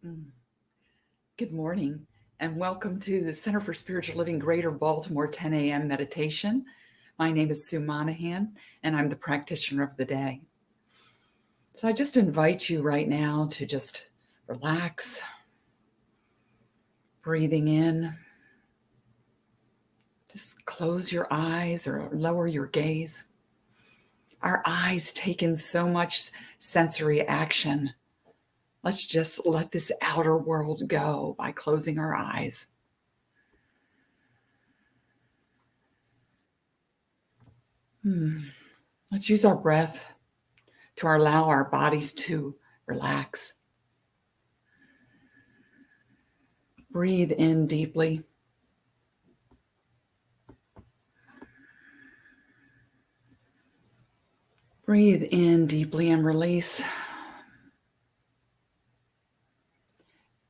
Mm. Good morning, and welcome to the Center for Spiritual Living Greater Baltimore 10 a.m. meditation. My name is Sue Monahan, and I'm the practitioner of the day. So I just invite you right now to just relax, breathing in. Just close your eyes or lower your gaze. Our eyes take in so much sensory action. Let's just let this outer world go by closing our eyes. Let's use our breath to allow our bodies to relax. Breathe in deeply. Breathe in deeply and release.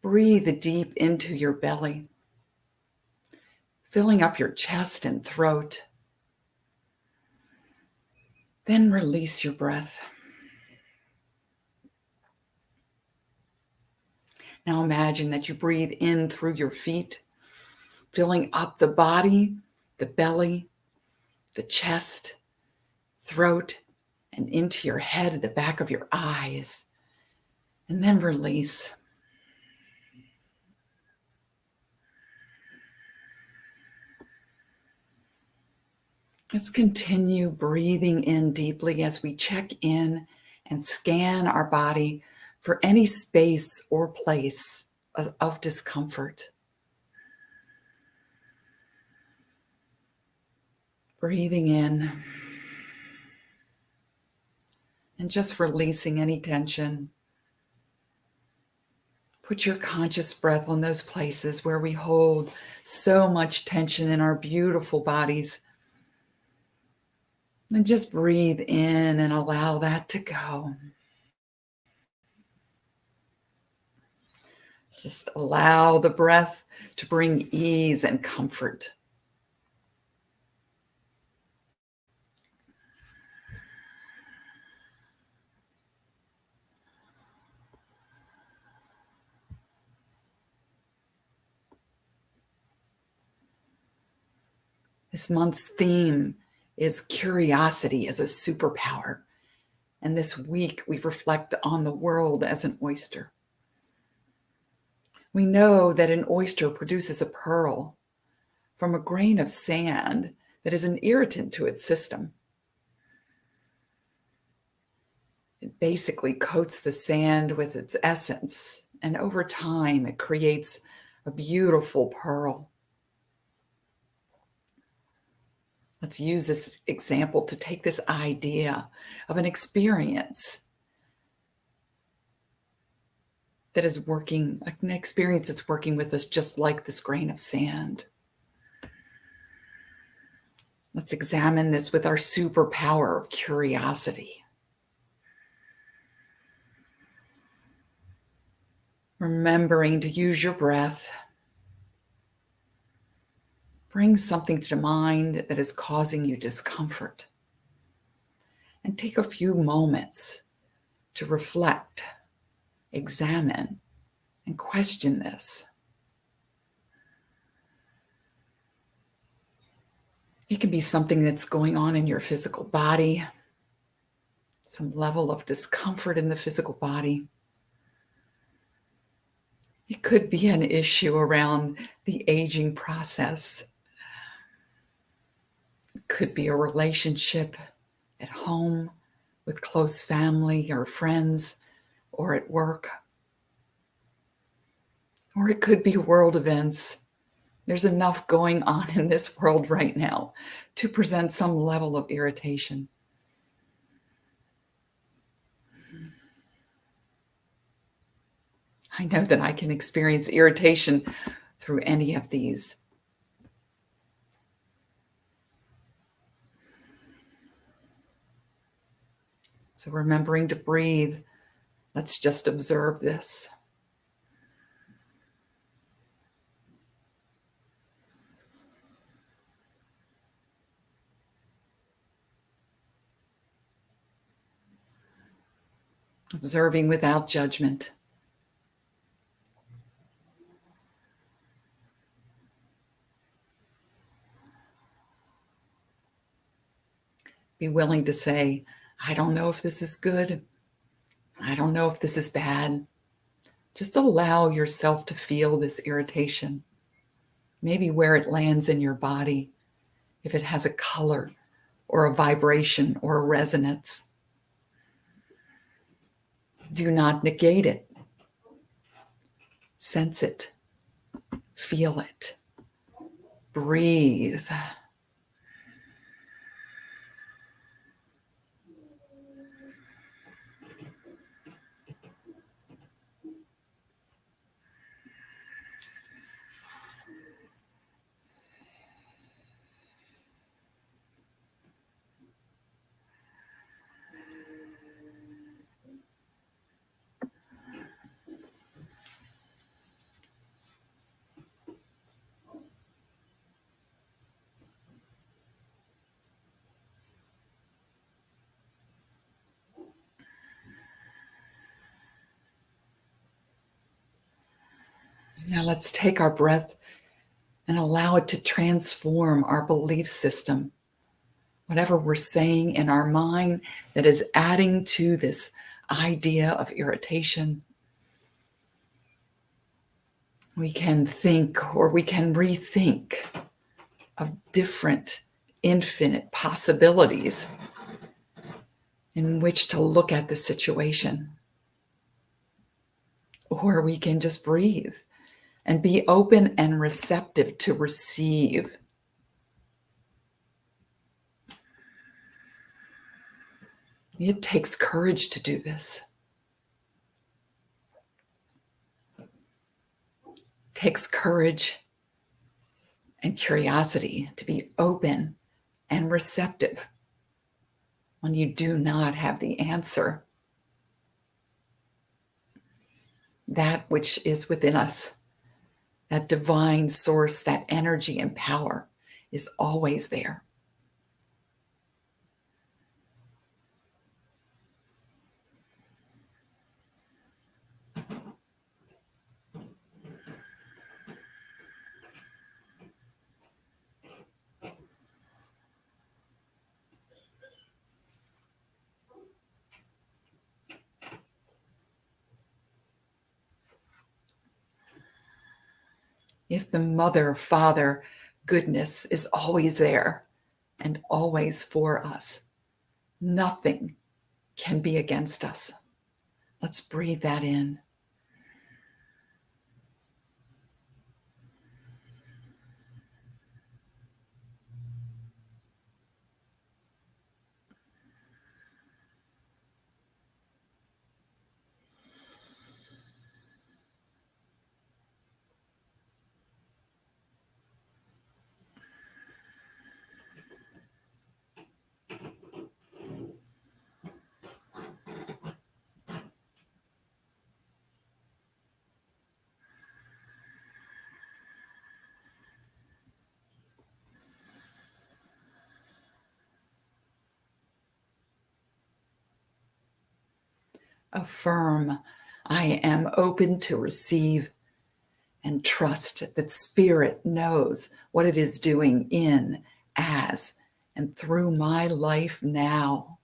Breathe deep into your belly, filling up your chest and throat. Then release your breath. Now imagine that you breathe in through your feet, filling up the body, the belly, the chest, throat, and into your head, the back of your eyes. And then release. Let's continue breathing in deeply as we check in and scan our body for any space or place of discomfort. Breathing in and just releasing any tension. Put your conscious breath on those places where we hold so much tension in our beautiful bodies. And just breathe in and allow that to go. Just allow the breath to bring ease and comfort. This month's theme is curiosity as a superpower. And this week we reflect on the world as an oyster. We know that an oyster produces a pearl from a grain of sand that is an irritant to its system. It basically coats the sand with its essence, and over time it creates a beautiful pearl. Let's use this example to take this idea of an experience that is working, an experience that's working with us just like this grain of sand. Let's examine this with our superpower of curiosity. Remembering to use your breath. Bring something to mind that is causing you discomfort. And take a few moments to reflect, examine, and question this. It can be something that's going on in your physical body, some level of discomfort in the physical body. It could be an issue around the aging process. It could be a relationship at home with close family or friends or at work. Or it could be world events. There's enough going on in this world right now to present some level of irritation. I know that I can experience irritation through any of these. So remembering to breathe, let's just observe this. Observing without judgment. Be willing to say, I don't know if this is good. I don't know if this is bad. Just allow yourself to feel this irritation. Maybe where it lands in your body, if it has a color or a vibration or a resonance. Do not negate it. Sense it. Feel it. Breathe. Now let's take our breath and allow it to transform our belief system. Whatever we're saying in our mind that is adding to this idea of irritation, we can think or we can rethink of different infinite possibilities in which to look at the situation. Or we can just breathe and be open and receptive to receive. It takes courage to do this. It takes courage and curiosity to be open and receptive when you do not have the answer. That which is within us, that divine source, that energy and power is always there. If the mother, father, goodness is always there and always for us, nothing can be against us. Let's breathe that in. Affirm, I am open to receive and trust that Spirit knows what it is doing in, as, and through my life now.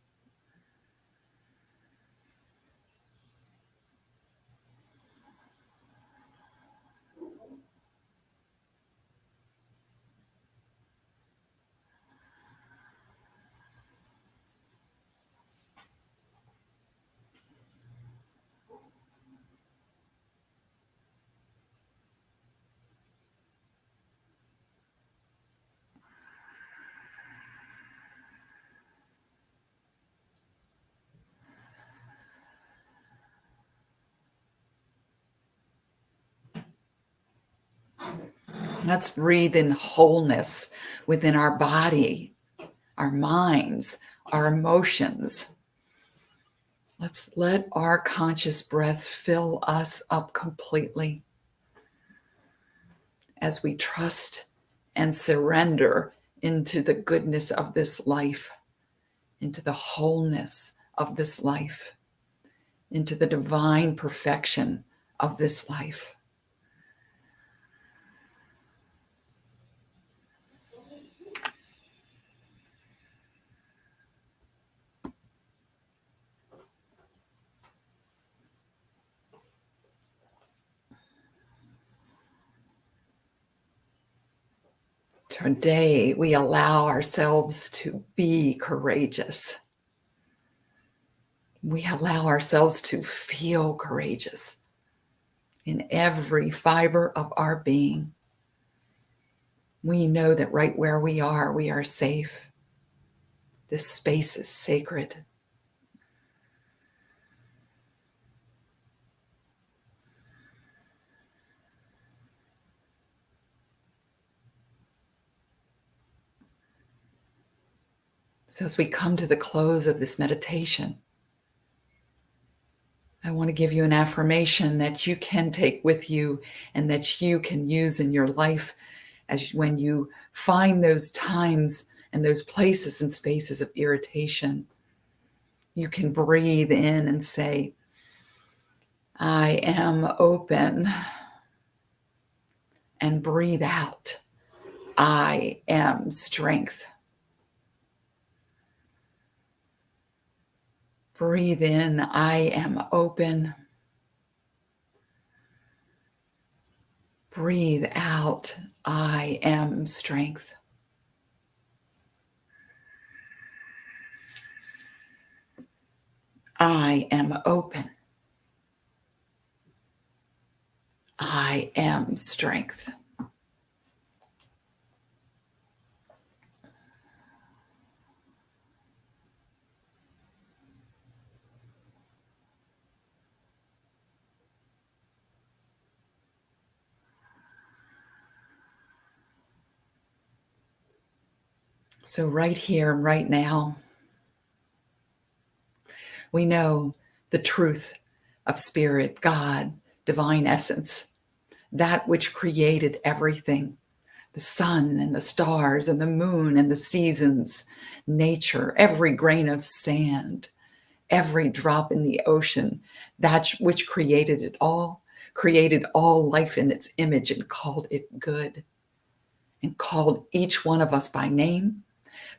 Let's breathe in wholeness within our body, our minds, our emotions. Let's let our conscious breath fill us up completely as we trust and surrender into the goodness of this life, into the wholeness of this life, into the divine perfection of this life. Today, we allow ourselves to be courageous. We allow ourselves to feel courageous in every fiber of our being. We know that right where we are safe. This space is sacred. So as we come to the close of this meditation, I want to give you an affirmation that you can take with you and that you can use in your life as when you find those times and those places and spaces of irritation. You can breathe in and say, I am open, and breathe out, I am strength. Breathe in, I am open. Breathe out, I am strength. I am open. I am strength. So right here, right now, we know the truth of spirit, God, divine essence, that which created everything, the sun and the stars and the moon and the seasons, nature, every grain of sand, every drop in the ocean, that which created all life in its image and called it good, and called each one of us by name,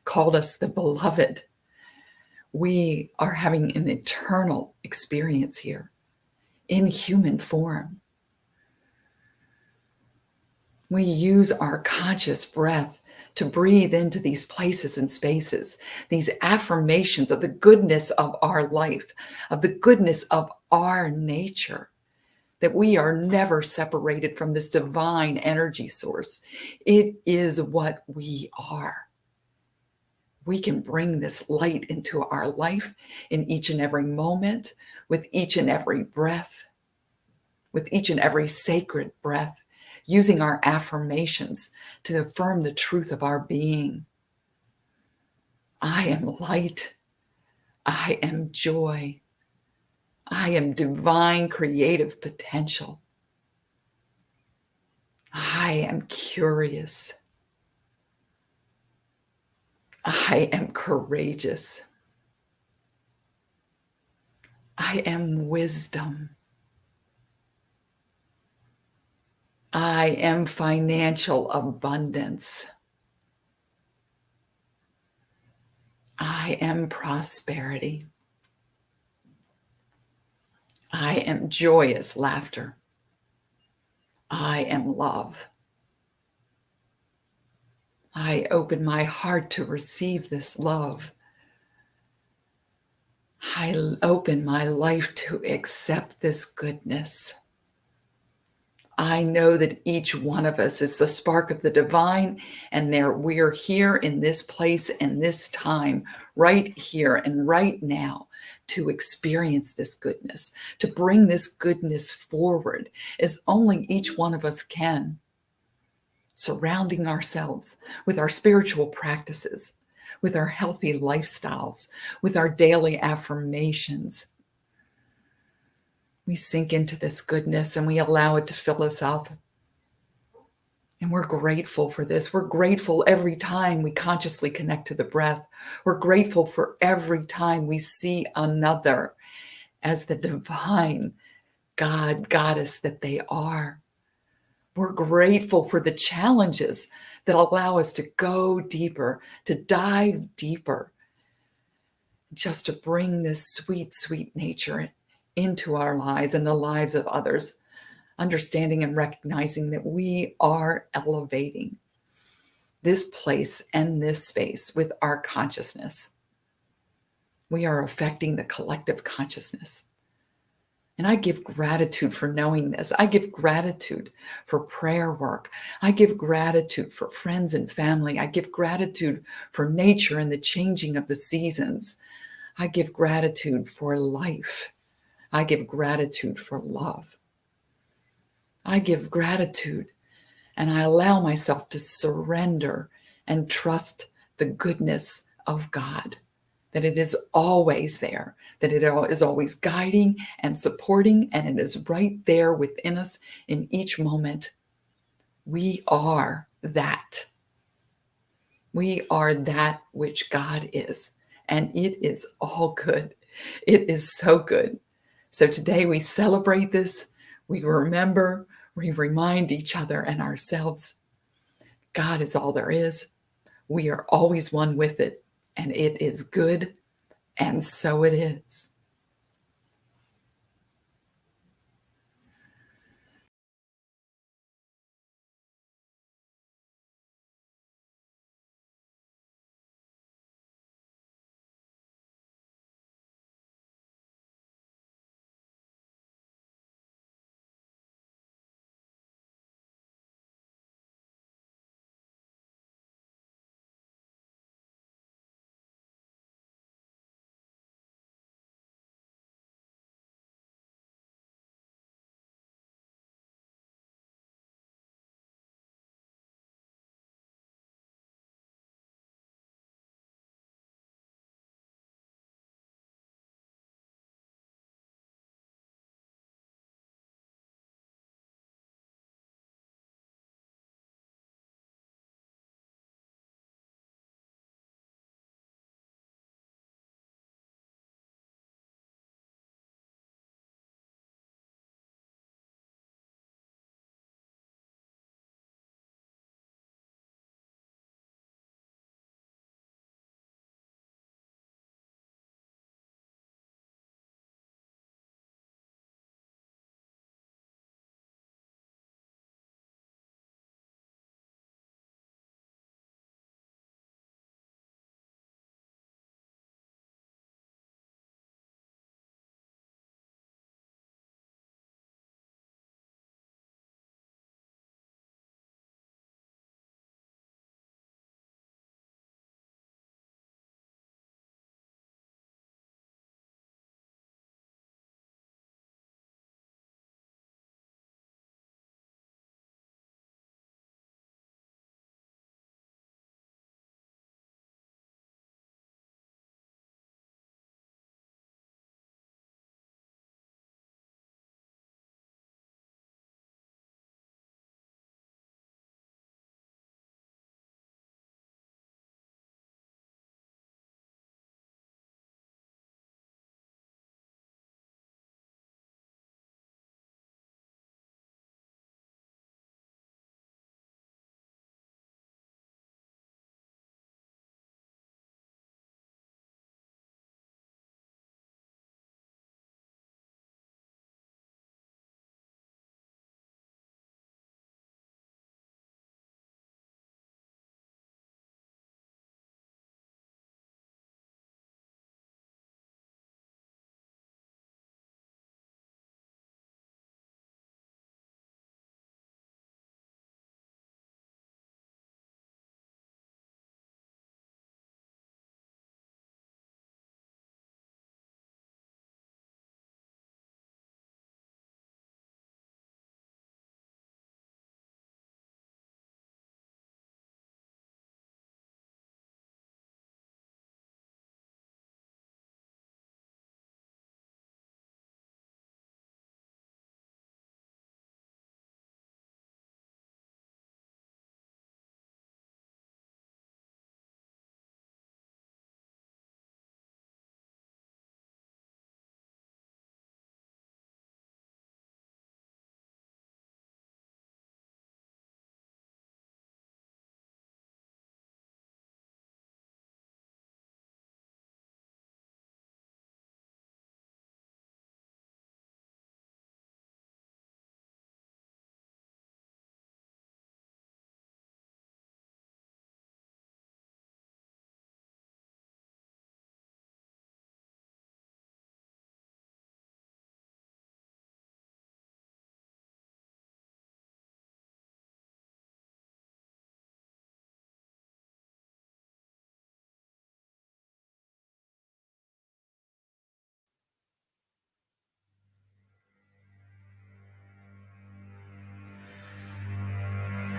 called us the beloved. We are having an eternal experience here in human form. We use our conscious breath to breathe into these places and spaces, these affirmations of the goodness of our life, of the goodness of our nature, that we are never separated from this divine energy source. It is what we are. We can bring this light into our life in each and every moment, with each and every breath, with each and every sacred breath, using our affirmations to affirm the truth of our being. I am light. I am joy. I am divine creative potential. I am curious. I am courageous. I am wisdom. I am financial abundance. I am prosperity. I am joyous laughter. I am love. I open my heart to receive this love. I open my life to accept this goodness. I know that each one of us is the spark of the divine, and there we're here in this place and this time, right here and right now, to experience this goodness, to bring this goodness forward as only each one of us can, surrounding ourselves with our spiritual practices, with our healthy lifestyles, with our daily affirmations. We sink into this goodness and we allow it to fill us up. And we're grateful for this. We're grateful every time we consciously connect to the breath. We're grateful for every time we see another as the divine God, goddess that they are. We're grateful for the challenges that allow us to go deeper, to dive deeper, just to bring this sweet, sweet nature into our lives and the lives of others, understanding and recognizing that we are elevating. this place and this space with our consciousness. We are affecting the collective consciousness. And I give gratitude for knowing this. I give gratitude for prayer work. I give gratitude for friends and family. I give gratitude for nature and the changing of the seasons. I give gratitude for life. I give gratitude for love. I give gratitude and I allow myself to surrender and trust the goodness of God, that it is always there, that it is always guiding and supporting, and it is right there within us in each moment. We are that. We are that which God is, and it is all good. It is so good. So today we celebrate this. We remember, we remind each other and ourselves, God is all there is. We are always one with it, and it is good, and so it is.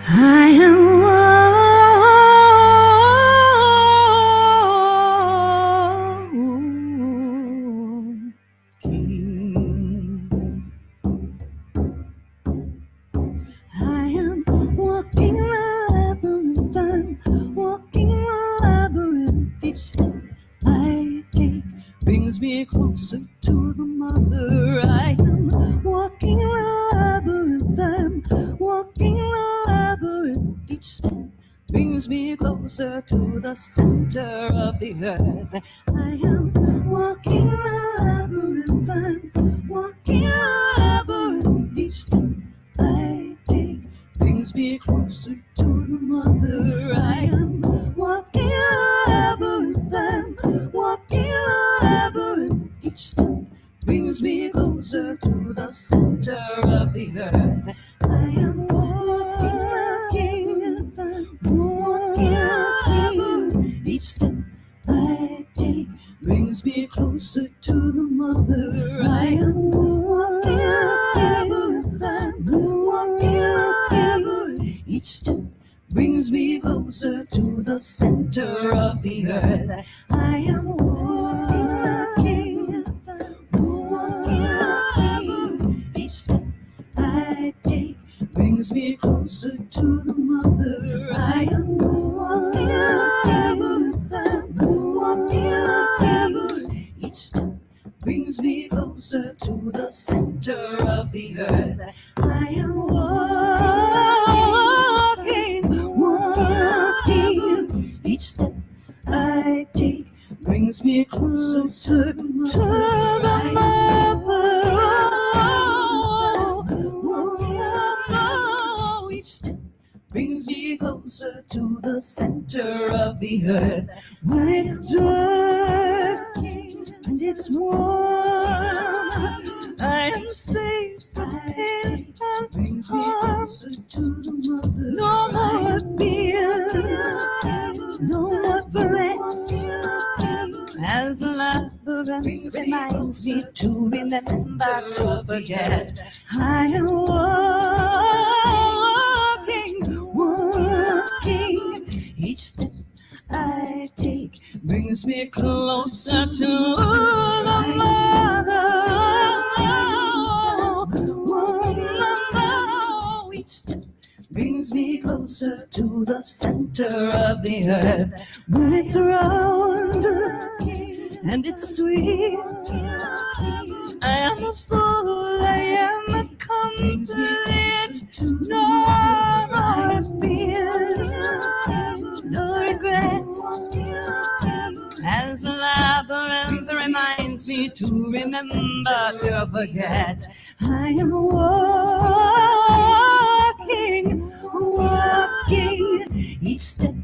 I am walking. I am walking the labyrinth. I'm walking the labyrinth. Each step I take brings me closer to the mother. I am walking the labyrinth. I'm walking the labyrinth. Each step brings me closer to the center of the earth. I am walking the labyrinth. I'm walking the labyrinth. Each step I take brings me closer to the mother. I am walking a labyrinth. I'm walking a labyrinth. Each step brings me closer to the center of the earth. I am walking, walking a labyrinth. Each step I take brings me closer to the mother. I am walking a labyrinth. I'm walking a labyrinth. Each step brings me closer to the center of the earth. I am walking, walking a labyrinth. Each step I take brings me closer to the mother. I am walking a labyrinth. I'm walking a labyrinth. Each step brings me closer to the center of the earth. I am walking, walking. Each step I take brings me closer to the mother. Each step brings me closer to the center of the earth. When it's dark and it's warm, I am safe and brings me closer to the mother. No more fears, no more threats. As the labyrinth reminds me to remember to forget. I am walking. Each step I take brings me closer to the mother. Each step brings me closer to the center of the earth. When it's round and it's sweet, I am a fool, I am a complete. No more fears, no regrets. As the labyrinth reminds me to remember to forget. I am walking. Each step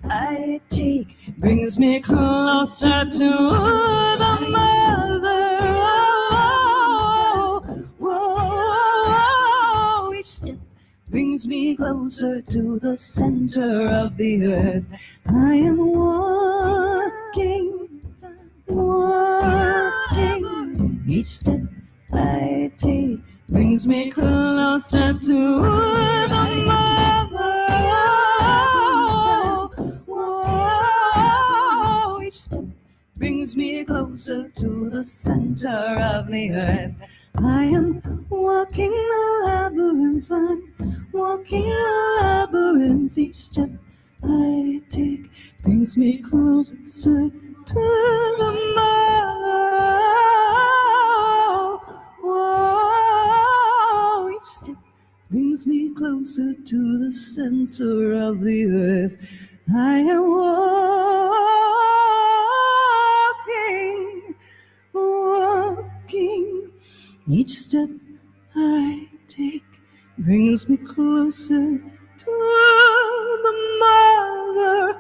I take brings me closer to the mother. Each step brings me closer to the center of the earth. I am walking. Each step I take brings me closer to the mother. Each step brings me closer to the center of the earth. I am walking the labyrinth. I'm walking the labyrinth. Each step I take brings me closer to the mother. Each step brings me closer to the center of the earth. I am walking. Each step I take brings me closer to the mother.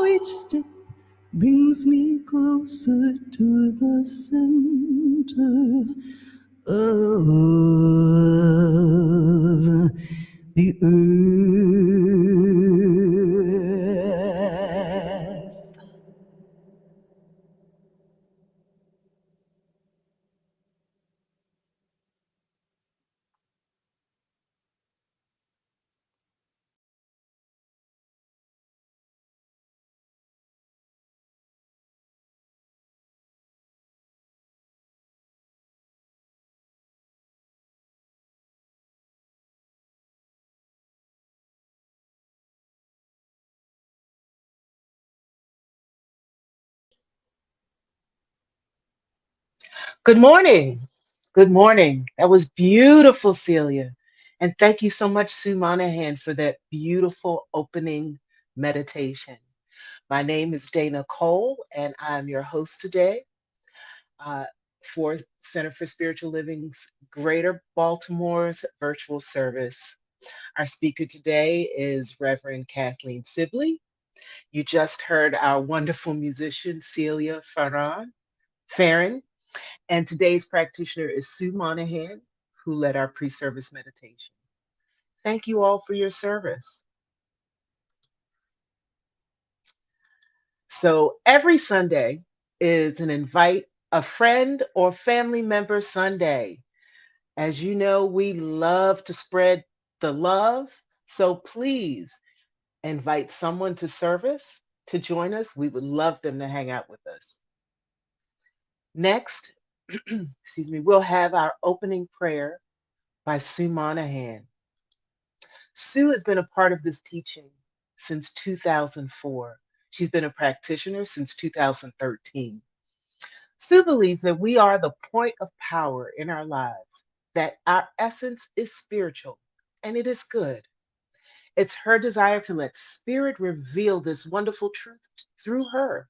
Each step brings me closer to the center of the earth. Good morning. Good morning. That was beautiful, Celia. And thank you so much, Sue Monahan, for that beautiful opening meditation. My name is Dana Cole, and I'm your host today uh, for Center for Spiritual Living's Greater Baltimore's virtual service. Our speaker today is Reverend Kathleen Sibley. You just heard our wonderful musician, Celia Farron. And today's practitioner is Sue Monahan, who led our pre service meditation. Thank you all for your service. So, every Sunday is an invite a friend or family member Sunday. As you know, we love to spread the love. So, please invite someone to service to join us. We would love them to hang out with us. Next, excuse me, we'll have our opening prayer by Sue Monahan. Sue has been a part of this teaching since 2004. She's been a practitioner since 2013. Sue believes that we are the point of power in our lives, that our essence is spiritual, and it is good. It's her desire to let spirit reveal this wonderful truth through her.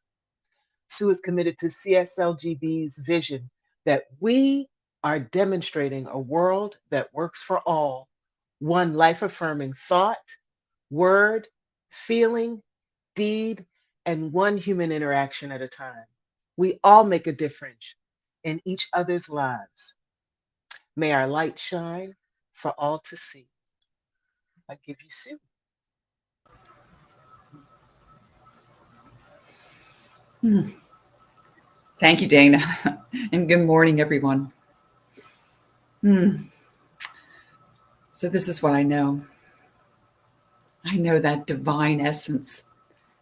Sue is committed to CSLGB's vision that we are demonstrating a world that works for all, one life affirming thought, word, feeling, deed, and one human interaction at a time. We all make a difference in each other's lives. May our light shine for all to see. I give you Sue. Thank you, Dana. And good morning, everyone. So, this is what I know. I know that divine essence,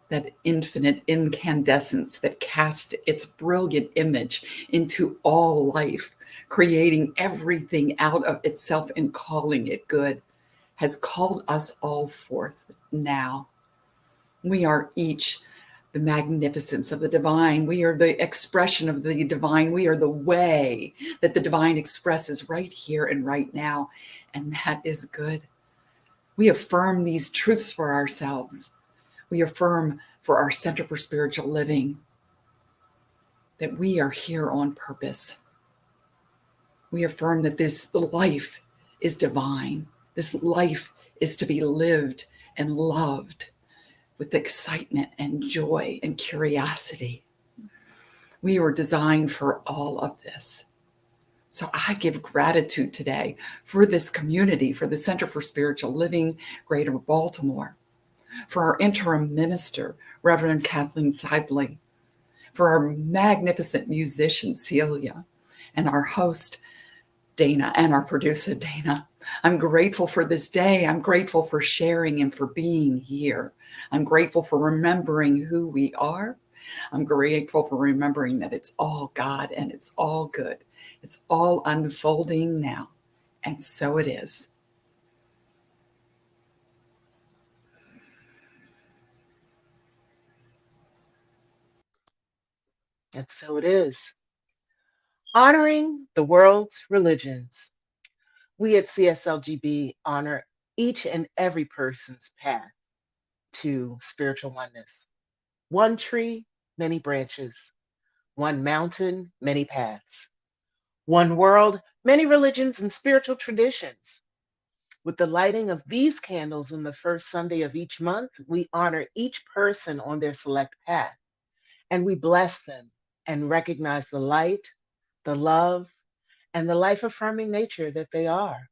that infinite incandescence that cast its brilliant image into all life, creating everything out of itself and calling it good, has called us all forth now. We are each the magnificence of the divine. We are the expression of the divine. We are the way that the divine expresses right here and right now. And that is good. We affirm these truths for ourselves. We affirm for our Center for Spiritual Living that we are here on purpose. We affirm that this life is divine. This life is to be lived and loved with excitement and joy and curiosity. We were designed for all of this. So I give gratitude today for this community, for the Center for Spiritual Living, Greater Baltimore, for our interim minister, Reverend Kathleen Sibley, for our magnificent musician, Celia, and our host, Dana, and our producer, Dana. I'm grateful for this day. I'm grateful for sharing and for being here. I'm grateful for remembering who we are. I'm grateful for remembering that it's all God and it's all good. It's all unfolding now. And so it is. And so it is. Honoring the world's religions. We at CSLGB honor each and every person's path to spiritual oneness. One tree, many branches. One mountain, many paths. One world, many religions and spiritual traditions. With the lighting of these candles on the first Sunday of each month, we honor each person on their select path, and we bless them and recognize the light, the love, and the life affirming nature that they are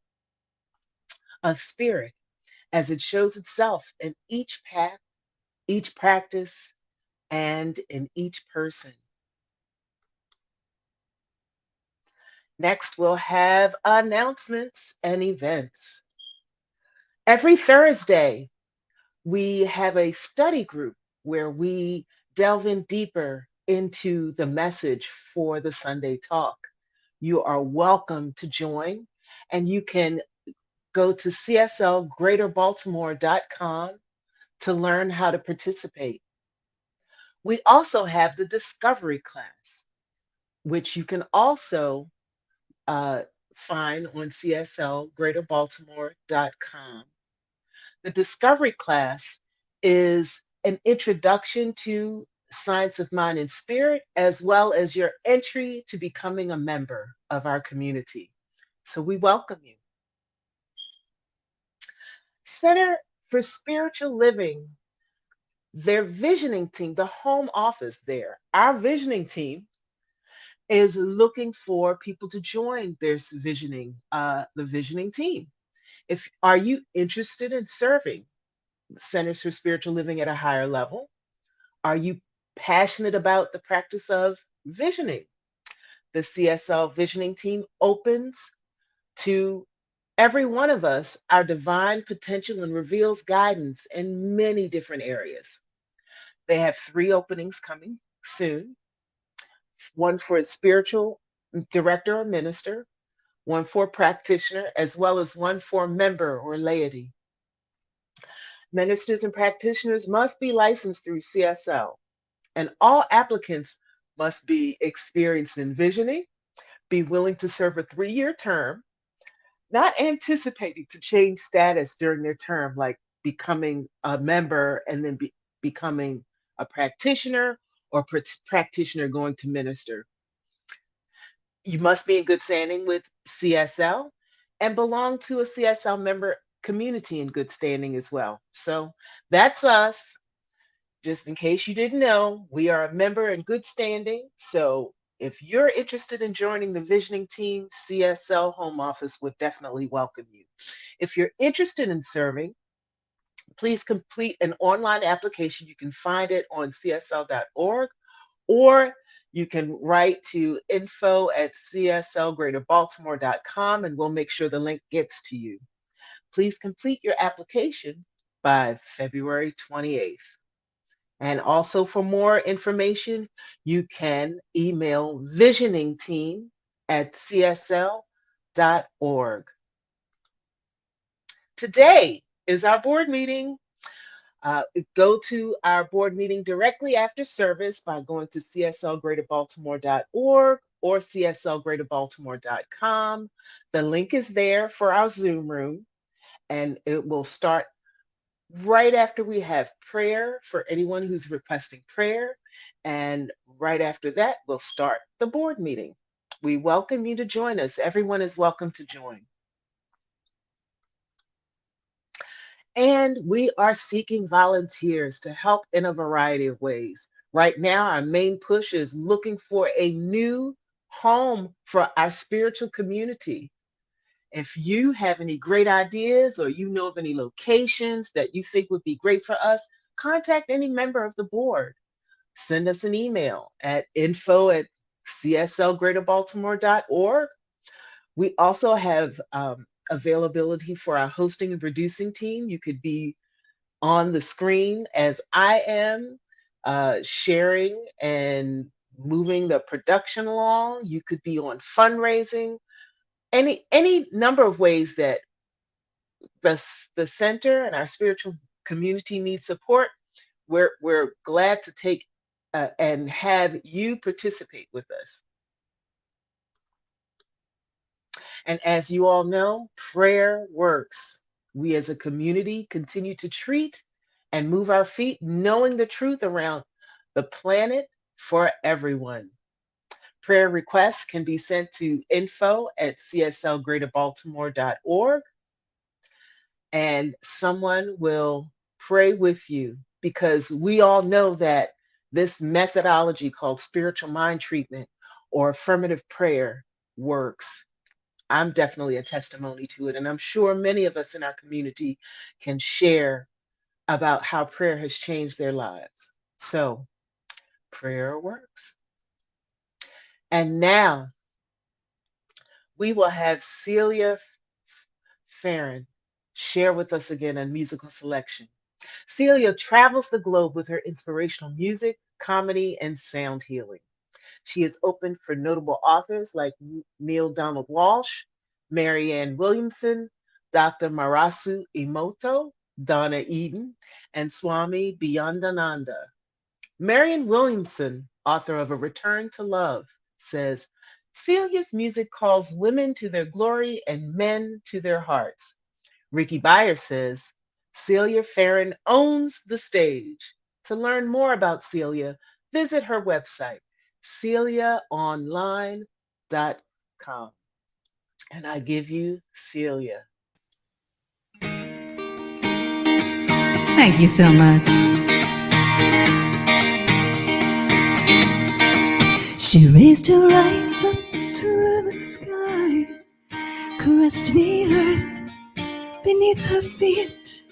of spirit as it shows itself in each path, each practice, and in each person. Next, we'll have announcements and events. Every Thursday, we have a study group where we delve in deeper into the message for the Sunday talk. You are welcome to join, and you can go to cslgreaterbaltimore.com to learn how to participate. We also have the discovery class. which you can also uh, find on cslgreaterbaltimore.com. The discovery class is an introduction to science of mind and spirit, as well as your entry to becoming a member of our community. So we welcome you. Center for Spiritual Living, their visioning team, the home office there, our visioning team is looking for people to join this the visioning team. If are you interested in serving Centers for Spiritual Living at a higher level? Are you passionate about the practice of visioning? The CSL visioning team opens to every one of us our divine potential and reveals guidance in many different areas. They have 3 openings coming soon, one for a spiritual director or minister, one for practitioner, as well as one for member or laity. Ministers and practitioners must be licensed through CSL, and all applicants must be experienced in visioning, be willing to serve a 3-year term, not anticipating to change status during their term, like becoming a member and then becoming a practitioner or practitioner going to minister. You must be in good standing with CSL and belong to a CSL member community in good standing as well. So that's us. Just in case you didn't know, we are a member in good standing. So if you're interested in joining the visioning team, CSL Home Office would definitely welcome you. If you're interested in serving, please complete an online application. You can find it on csl.org, or you can write to info@cslgreaterbaltimore.com and we'll make sure the link gets to you. Please complete your application by February 28th. And also for more information, you can email visioningteam@csl.org. Today is our board meeting. Go to our board meeting directly after service by going to cslgreaterbaltimore.org or cslgreaterbaltimore.com. The link is there for our Zoom room, and it will start right after we have prayer for anyone who's requesting prayer. And right after that, we'll start the board meeting. We welcome you to join us. Everyone is welcome to join. And we are seeking volunteers to help in a variety of ways. Right now, our main push is looking for a new home for our spiritual community. If you have any great ideas or you know of any locations that you think would be great for us, contact any member of the board. Send us an email at info@cslgreaterbaltimore.org. We also have availability for our hosting and producing team. You could be on the screen as I am, sharing and moving the production along. You could be on fundraising, any number of ways that the center and our spiritual community needs support. We're glad to take and have you participate with us. And as you all know, prayer works. We as a community continue to treat and move our feet, knowing the truth around the planet for everyone. Prayer requests can be sent to info@cslgreaterbaltimore.org, and someone will pray with you, because we all know that this methodology called spiritual mind treatment or affirmative prayer works. I'm definitely a testimony to it, and I'm sure many of us in our community can share about how prayer has changed their lives. So, prayer works. And now we will have Celia Farron share with us again a musical selection. Celia travels the globe with her inspirational music, comedy, and sound healing. She has opened for notable authors like Neil Donald Walsh, Marianne Williamson, Dr. Marasu Emoto, Donna Eden, and Swami Beyondananda. Marianne Williamson, author of A Return to Love, says, Celia's music calls women to their glory and men to their hearts. Ricky Byer says, Celia Farron owns the stage. To learn more about Celia, visit her website, celiaonline.com. And I give you Celia. Thank you so much. She raised her eyes up to the sky, caressed the earth beneath her feet.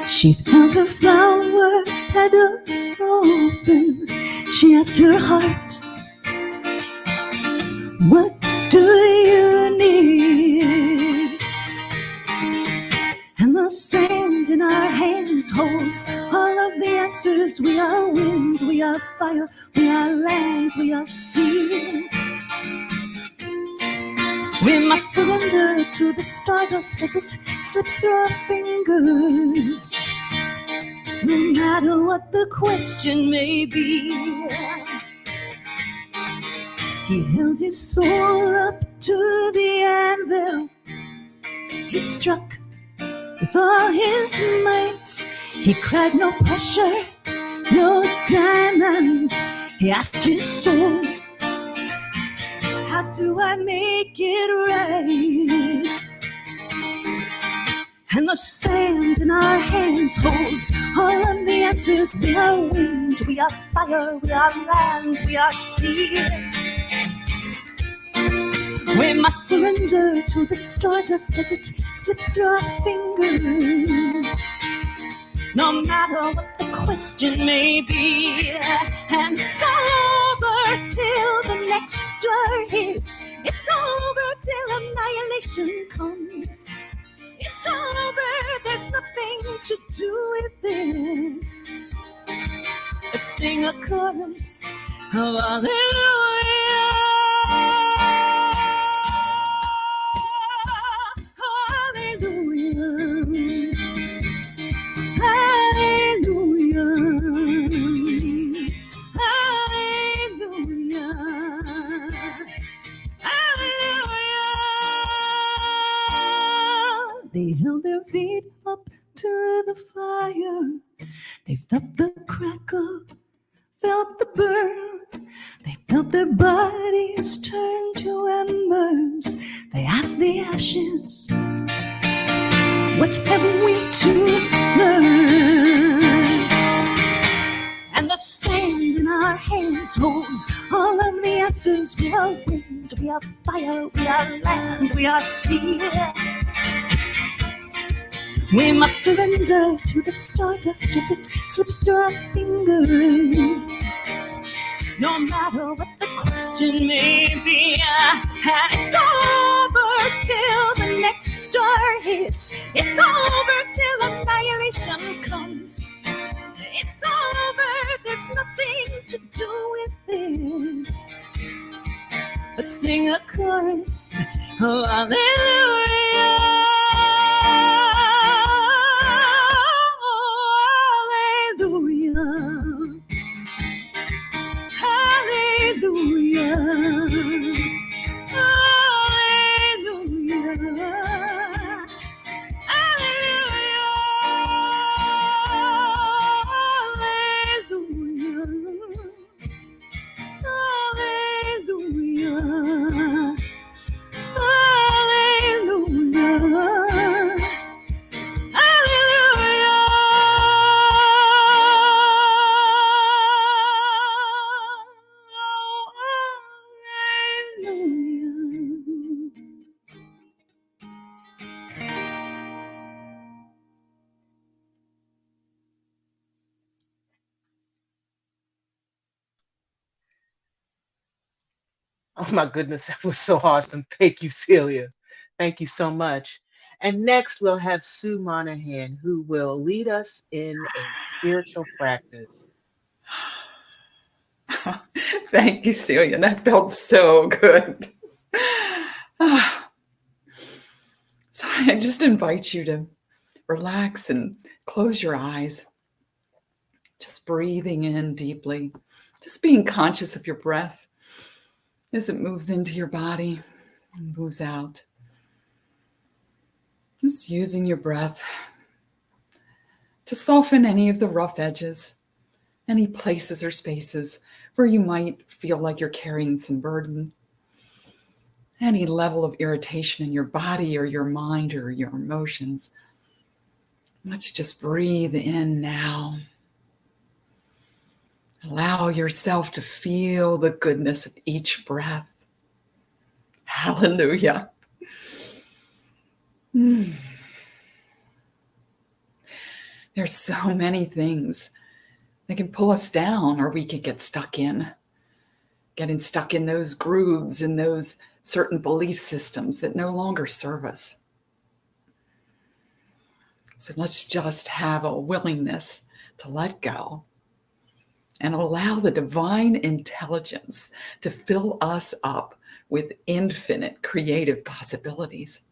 She felt her flower petals open. She asked her heart, what do you need? And the sand in our hands holds all of the answers. We are wind, we are fire, we are land, we are sea. We must surrender to the stardust as it slips through our fingers, no matter what the question may be. He held his soul up to the anvil. He struck with all his might. He cried, no pressure, no diamond. He asked his soul, how do I make it right? And the sand in our hands holds all of the answers. We are wind, we are fire, we are land, we are sea. We must surrender to the stardust as it slips through our fingers, no matter what the question may be. And it's over till the next star hits. It's over till annihilation comes. It's over, there's nothing to do with it. Let's sing a chorus of hallelujah. They held their feet up to the fire. They felt the crackle, felt the burn. They felt their bodies turn to embers. They asked the ashes, what have we to learn? And the sand in our hands holds all of the answers. We are wind, we are fire, we are land, we are sea. We must surrender to the stardust as it slips through our fingers, no matter what the question may be. And it's over till the next star hits. It's over till annihilation comes. It's over, there's nothing to do with it. But sing a chorus, oh hallelujah. Oh my goodness, that was so awesome. Thank you, Celia. Thank you so much. And next, we'll have Sue Monahan, who will lead us in a spiritual practice. Thank you, Celia. That felt so good. So I just invite you to relax and close your eyes. Just breathing in deeply, just being conscious of your breath. as it moves into your body and moves out. Just using your breath to soften any of the rough edges, any places or spaces where you might feel like you're carrying some burden, any level of irritation in your body or your mind or your emotions. Let's just breathe in now. Allow yourself to feel the goodness of each breath. Hallelujah. There's so many things that can pull us down, or we could get stuck in. Getting stuck in those grooves, in those certain belief systems that no longer serve us. So let's just have a willingness to let go and allow the divine intelligence to fill us up with infinite creative possibilities.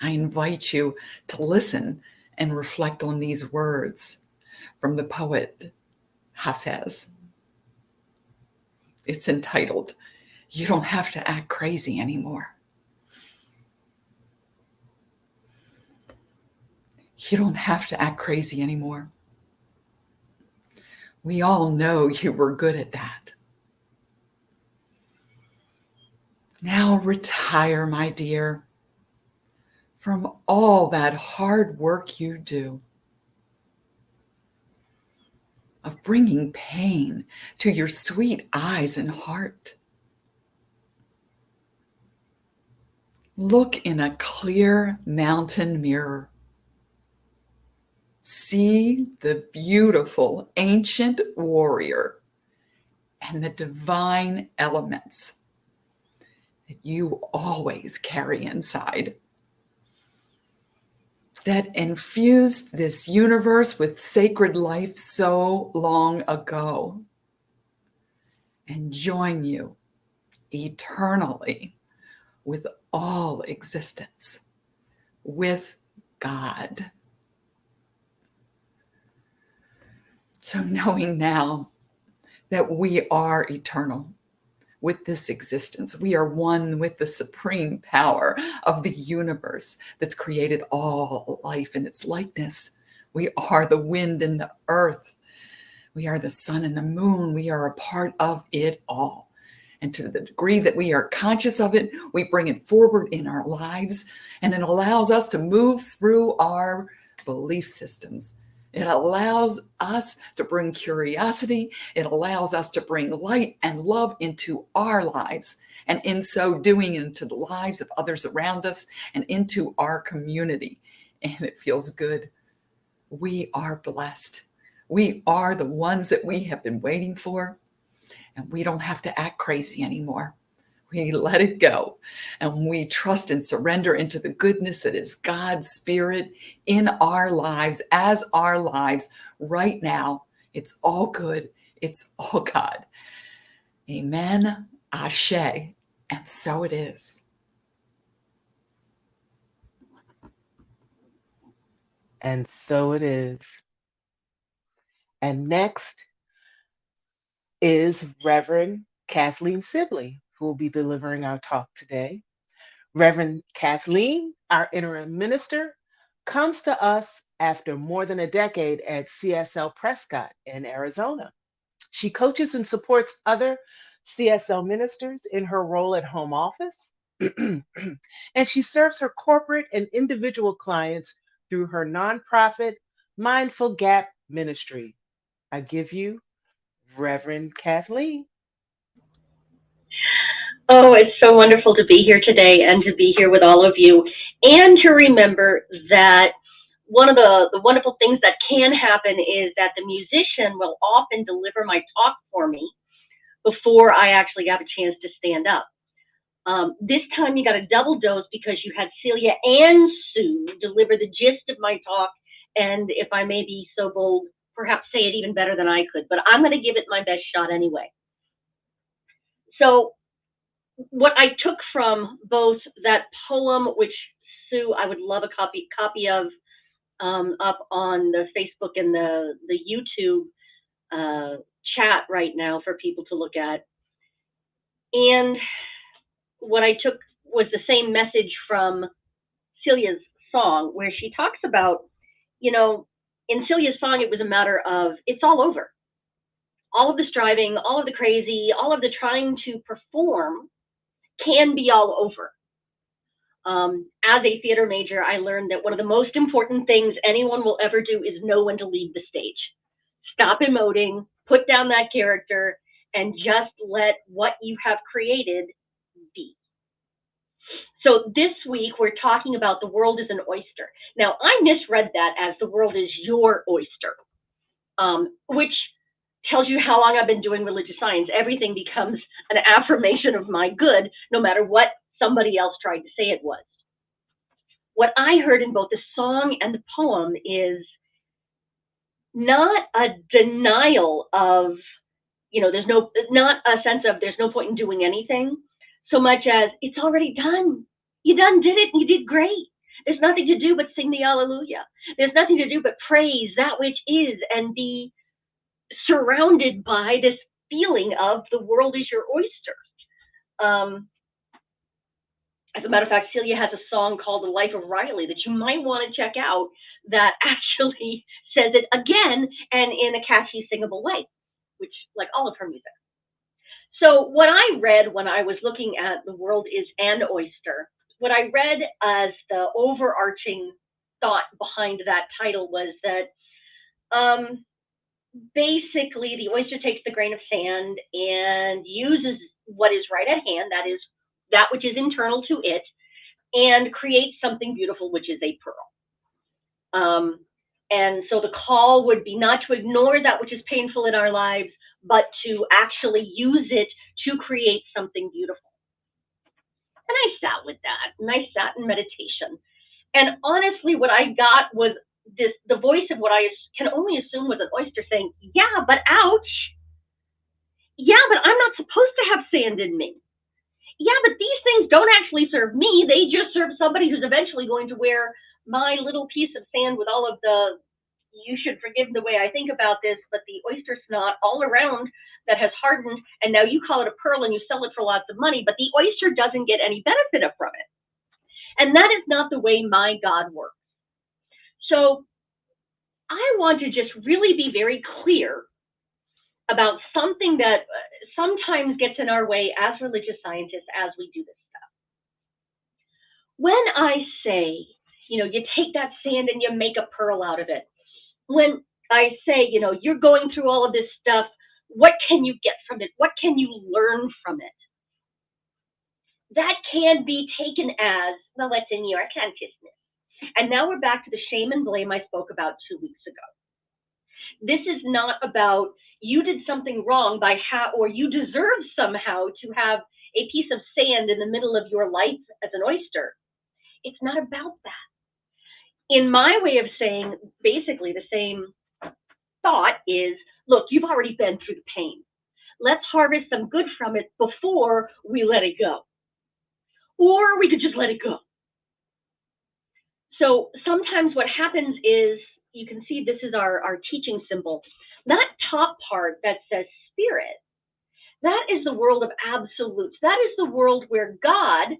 I invite you to listen and reflect on these words from the poet Hafez. It's entitled, "You Don't Have to Act Crazy Anymore." You don't have to act crazy anymore. We all know you were good at that. Now retire, my dear, from all that hard work you do of bringing pain to your sweet eyes and heart. Look in a clear mountain mirror. See the beautiful ancient warrior and the divine elements that you always carry inside, that infused this universe with sacred life so long ago, and join you eternally with all existence, with God. So knowing now that we are eternal with this existence, we are one with the supreme power of the universe that's created all life in its likeness. We are the wind and the earth. We are the sun and the moon. We are a part of it all. And to the degree that we are conscious of it, we bring it forward in our lives, and it allows us to move through our belief systems. It allows us to bring curiosity. It allows us to bring light and love into our lives, and in so doing, into the lives of others around us and into our community. And it feels good. We are blessed. We are the ones that we have been waiting for, and we don't have to act crazy anymore. We let it go, and we trust and surrender into the goodness that is God's Spirit in our lives, as our lives right now. It's all good. It's all God. Amen. Ashe. And so it is. And so it is. And next is Reverend Kathleen Sibley, who will be delivering our talk today. Reverend Kathleen, our interim minister, comes to us after more than a decade at CSL Prescott in Arizona. She coaches and supports other CSL ministers in her role at home office, and she serves her corporate and individual clients through her nonprofit, Mindful Gap Ministry. I give you Reverend Kathleen. Oh, it's so wonderful to be here today and to be here with all of you, and to remember that one of the wonderful things that can happen is that the musician will often deliver my talk for me before I actually have a chance to stand up. This time you got a double dose because you had Celia and Sue deliver the gist of my talk, and if I may be so bold, perhaps say it even better than I could, but I'm going to give it my best shot anyway. So what I took from both that poem, which Sue, I would love a copy of up on the Facebook and the YouTube chat right now for people to look at. And what I took was the same message from Celia's song, where she talks about, you know, in Celia's song, it was a matter of it's all over. All of the striving, all of the crazy, all of the trying to perform can be all over. As a theater major, I learned that one of the most important things anyone will ever do is know when to leave the stage. Stop emoting, put down that character, and just let what you have created be. So this week, we're talking about the world is an oyster. Now, I misread that as the world is your oyster, which tells you how long I've been doing religious science. Everything becomes an affirmation of my good, no matter what somebody else tried to say it was. What I heard in both the song and the poem is not a denial of, not a sense of there's no point in doing anything, so much as it's already done. You done did it and you did great. There's nothing to do but sing the hallelujah. There's nothing to do but praise that which is and be surrounded by this feeling of the world is your oyster. As a matter of fact, Celia has a song called The Life of Riley that you might want to check out that actually says it again and in a catchy, singable way, which, like all of her music. So what I read when I was looking at The World is an Oyster, what I read as the overarching thought behind that title was that basically the oyster takes the grain of sand and uses what is right at hand, that is that which is internal to it, and create something beautiful, which is a pearl. And so the call would be not to ignore that which is painful in our lives, but to actually use it to create something beautiful. And I sat with that, and I sat in meditation. And honestly, what I got was the voice of what I can only assume was an oyster saying, yeah, but ouch. Yeah, but I'm not supposed to have sand in me. Yeah, but these things don't actually serve me. They just serve somebody who's eventually going to wear my little piece of sand with all of the, you should forgive the way I think about this, but the oyster snot all around that has hardened, and now you call it a pearl and you sell it for lots of money, but the oyster doesn't get any benefit from it. And that is not the way my God works. So I want to just really be very clear about something that sometimes gets in our way as religious scientists as we do this stuff. When I say, you take that sand and you make a pearl out of it. When I say, you're going through all of this stuff, what can you get from it? What can you learn from it? That can be taken as, well, it's in your consciousness. And now we're back to the shame and blame I spoke about 2 weeks ago. This is not about you did something wrong or you deserve somehow to have a piece of sand in the middle of your life as an oyster. It's not about that. In my way of saying basically the same thought is, look, you've already been through the pain. Let's harvest some good from it before we let it go. Or we could just let it go. So sometimes what happens is, you can see this is our teaching symbol. That top part that says spirit, that is the world of absolutes. That is the world where God,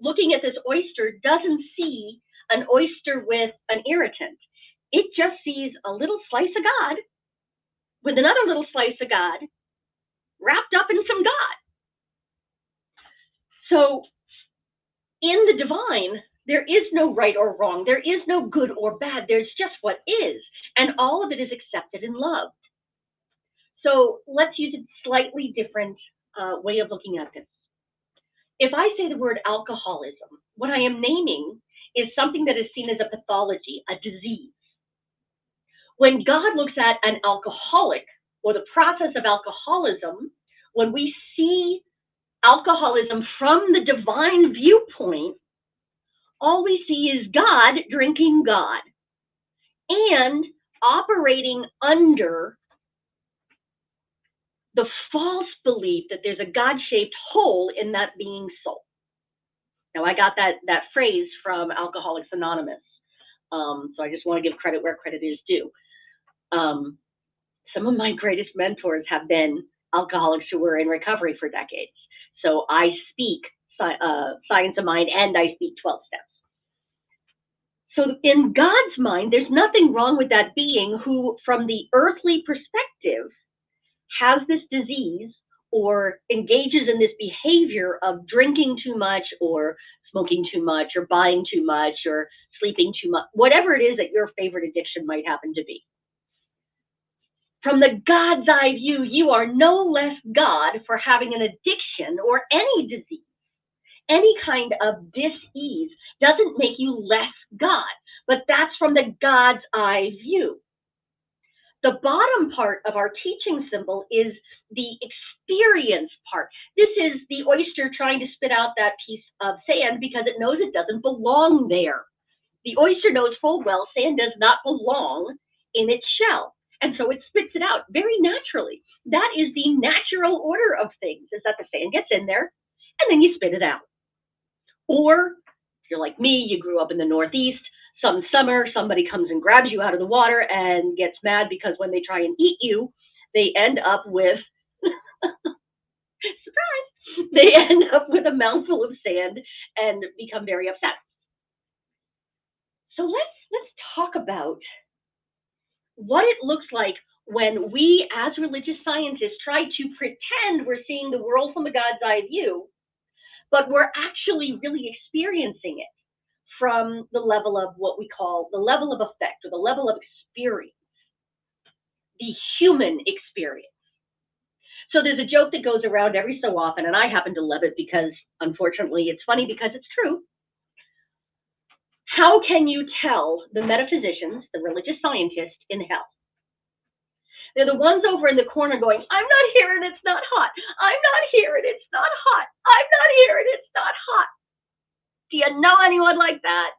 looking at this oyster, doesn't see an oyster with an irritant. It just sees a little slice of God with another little slice of God wrapped up in some God. So in the divine, there is no right or wrong. There is no good or bad. There's just what is. And all of it is accepted and loved. So let's use a slightly different way of looking at this. If I say the word alcoholism, what I am naming is something that is seen as a pathology, a disease. When God looks at an alcoholic or the process of alcoholism, when we see alcoholism from the divine viewpoint, all we see is God drinking God and operating under the false belief that there's a God-shaped hole in that being's soul. Now, I got that phrase from Alcoholics Anonymous, so I just want to give credit where credit is due. Some of my greatest mentors have been alcoholics who were in recovery for decades. So I speak Science of Mind, and I speak 12 steps. So in God's mind, there's nothing wrong with that being who, from the earthly perspective, has this disease or engages in this behavior of drinking too much or smoking too much or buying too much or sleeping too much, whatever it is that your favorite addiction might happen to be. From the God's eye view, you are no less God for having an addiction or any disease. Any kind of dis-ease doesn't make you less God, but that's from the God's eye view. The bottom part of our teaching symbol is the experience part. This is the oyster trying to spit out that piece of sand because it knows it doesn't belong there. The oyster knows full well sand does not belong in its shell, and so it spits it out very naturally. That is the natural order of things, is that the sand gets in there and then you spit it out. Or if you're like me, you grew up in the Northeast, some summer somebody comes and grabs you out of the water and gets mad because when they try and eat you, they end up with surprise, they end up with a mouthful of sand and become very upset. So let's talk about what it looks like when we as religious scientists try to pretend we're seeing the world from a God's eye view, but we're actually really experiencing it from the level of what we call the level of effect or the level of experience, the human experience. So there's a joke that goes around every so often, and I happen to love it because, unfortunately, it's funny because it's true. How can you tell the metaphysicians, the religious scientists in hell? They're the ones over in the corner going, I'm not here and it's not hot. I'm not here and it's not hot. I'm not here and it's not hot. Do you know anyone like that?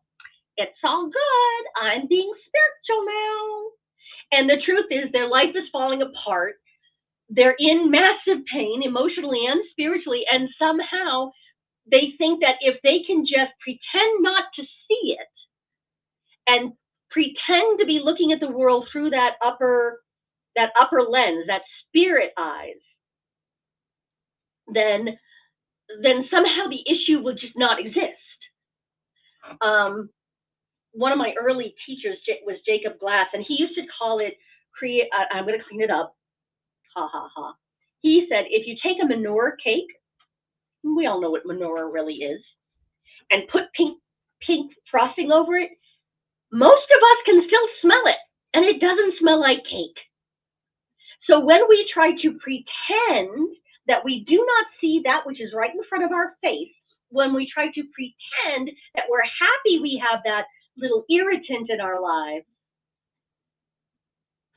It's all good. I'm being spiritual now. And the truth is their life is falling apart. They're in massive pain emotionally and spiritually. And somehow they think that if they can just pretend not to see it and pretend to be looking at the world through that upper lens, that spirit eyes, then somehow the issue will just not exist. One of my early teachers was Jacob Glass, and he used to call it I'm going to clean it up. Ha ha ha. He said, if you take a menorah cake, we all know what menorah really is, and put pink frosting over it, most of us can still smell it, and it doesn't smell like cake. So when we try to pretend that we do not see that which is right in front of our face, when we try to pretend that we're happy we have that little irritant in our lives,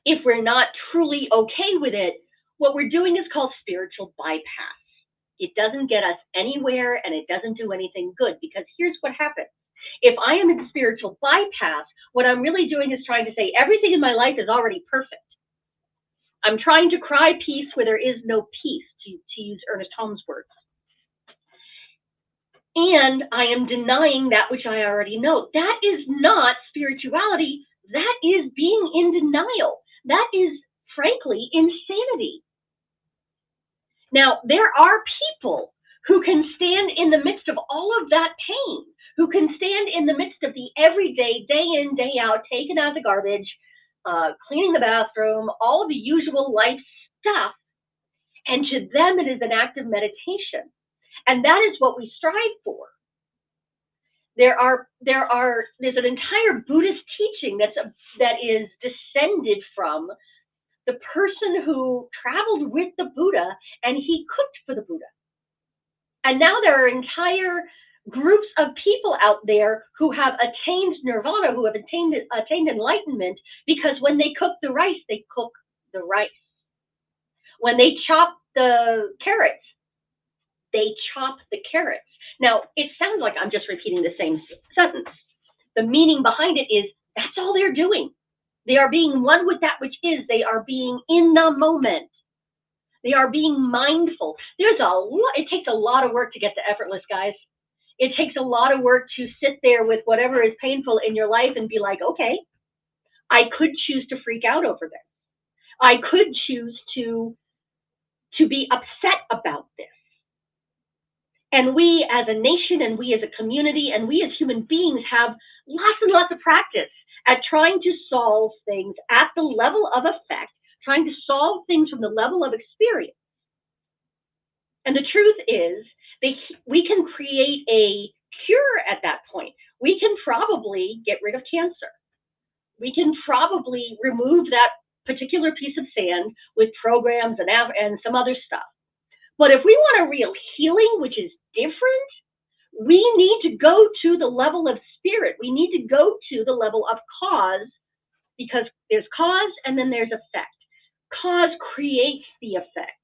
if we're not truly okay with it, what we're doing is called spiritual bypass. It doesn't get us anywhere and it doesn't do anything good, because here's what happens. If I am in spiritual bypass, what I'm really doing is trying to say everything in my life is already perfect. I'm trying to cry peace where there is no peace, to use Ernest Holmes' words. And I am denying that which I already know. That is not spirituality. That is being in denial. That is, frankly, insanity. Now, there are people who can stand in the midst of all of that pain, who can stand in the midst of the everyday, day in, day out, taking out the garbage, cleaning the bathroom, all the usual life stuff. And to them, it is an act of meditation. And that is what we strive for. There's an entire Buddhist teaching that is descended from the person who traveled with the Buddha and he cooked for the Buddha. And now there are entire groups of people out there who have attained nirvana, who have attained enlightenment, because when they cook the rice, they cook the rice. When they chop the carrots, they chop the carrots. Now, it sounds like I'm just repeating the same sentence. The meaning behind it is that's all they're doing. They are being one with that which is. They are being in the moment. They are being mindful. It takes a lot of work to get to effortless, guys. It takes a lot of work to sit there with whatever is painful in your life and be like, okay, I could choose to freak out over this. I could choose to be upset about this. And we as a nation and we as a community and we as human beings have lots and lots of practice at trying to solve things at the level of effect, trying to solve things from the level of experience. And the truth is, we can create a cure at that point. We can probably get rid of cancer. We can probably remove that particular piece of sand with programs and some other stuff. But if we want a real healing, which is different, we need to go to the level of spirit. We need to go to the level of cause, because there's cause and then there's effect. Cause creates the effect.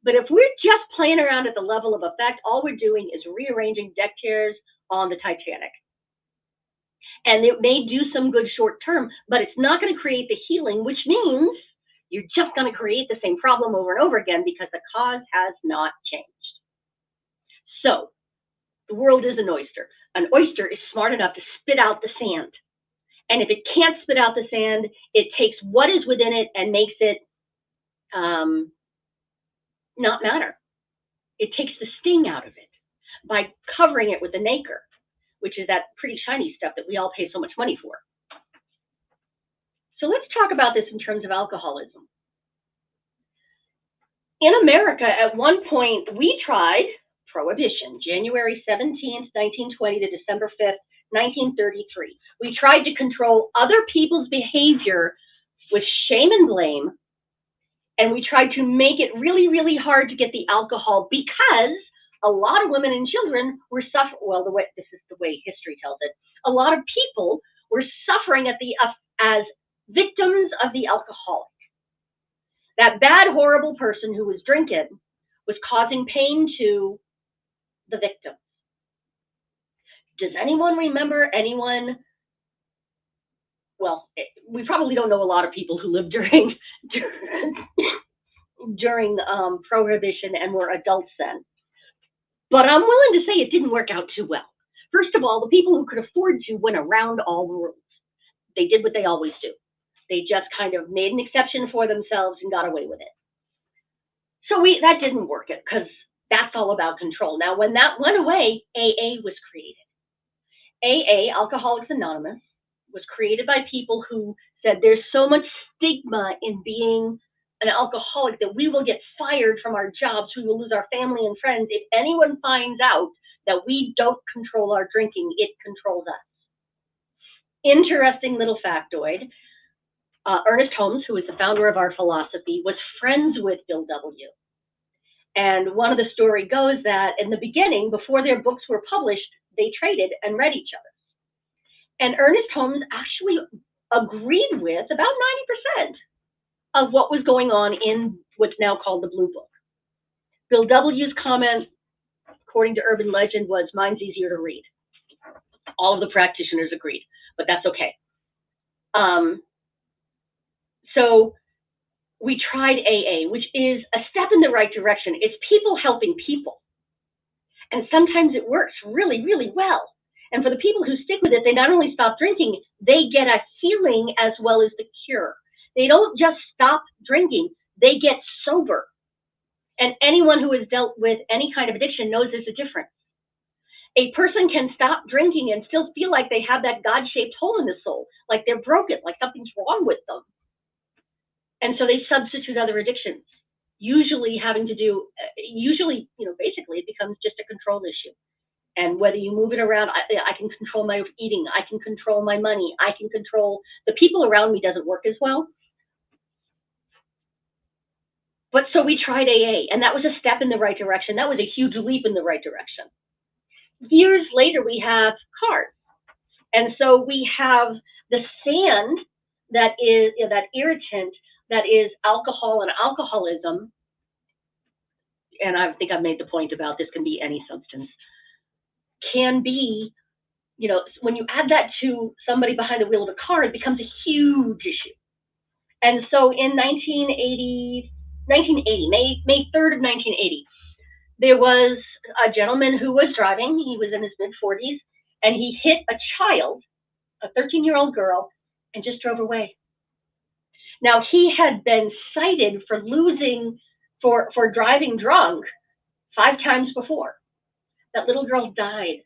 But if we're just playing around at the level of effect, all we're doing is rearranging deck chairs on the Titanic. And it may do some good short term, but it's not going to create the healing, which means you're just going to create the same problem over and over again because the cause has not changed. So the world is an oyster. An oyster is smart enough to spit out the sand. And if it can't spit out the sand, it takes what is within it and makes it not matter. It takes the sting out of it by covering it with a nacre, which is that pretty shiny stuff that we all pay so much money for. So let's talk about this in terms of alcoholism. In America, at one point, we tried prohibition, January 17th, 1920 to December 5th, 1933. We tried to control other people's behavior with shame and blame, and we tried to make it really, really hard to get the alcohol because a lot of women and children were suffering. Well, this is the way history tells it. A lot of people were suffering as victims of the alcoholic. That bad, horrible person who was drinking was causing pain to the victim. Does anyone remember anyone? Well, we probably don't know a lot of people who lived during Prohibition and were adults then. But I'm willing to say it didn't work out too well. First of all, the people who could afford to went around all the rules. They did what they always do. They just kind of made an exception for themselves and got away with it. So that didn't work because that's all about control. Now, when that went away, AA was created. AA, Alcoholics Anonymous, was created by people who said there's so much stigma in being an alcoholic that we will get fired from our jobs, we will lose our family and friends if anyone finds out that we don't control our drinking, it controls us. Interesting little factoid. Ernest Holmes, who is the founder of our philosophy, was friends with Bill W. And one of the story goes that in the beginning, before their books were published, they traded and read each other. And Ernest Holmes actually agreed with about 90% of what was going on in what's now called the Blue Book. Bill W.'s comment, according to urban legend, was, mine's easier to read. All of the practitioners agreed, but that's okay. So we tried AA, which is a step in the right direction. It's people helping people. And sometimes it works really, really well. And for the people who stick with it, they not only stop drinking, they get a healing as well as the cure. They don't just stop drinking, they get sober. And anyone who has dealt with any kind of addiction knows there's a difference. A person can stop drinking and still feel like they have that God-shaped hole in the soul, like they're broken, like something's wrong with them. And so they substitute other addictions, usually having to do, basically it becomes just a control issue. And whether you move it around, I can control my eating, I can control my money, I can control the people around me doesn't work as well. But so we tried AA, and that was a step in the right direction. That was a huge leap in the right direction. Years later, we have cards. And so we have the sand that is that irritant, that is alcohol and alcoholism. And I think I've made the point about this can be any substance. Can be, when you add that to somebody behind the wheel of a car, it becomes a huge issue. And so in May 3rd of 1980, there was a gentleman who was driving. He was in his mid-40s, and he hit a child, a 13-year-old girl, and just drove away. Now, he had been cited for driving drunk 5 times before. That little girl died.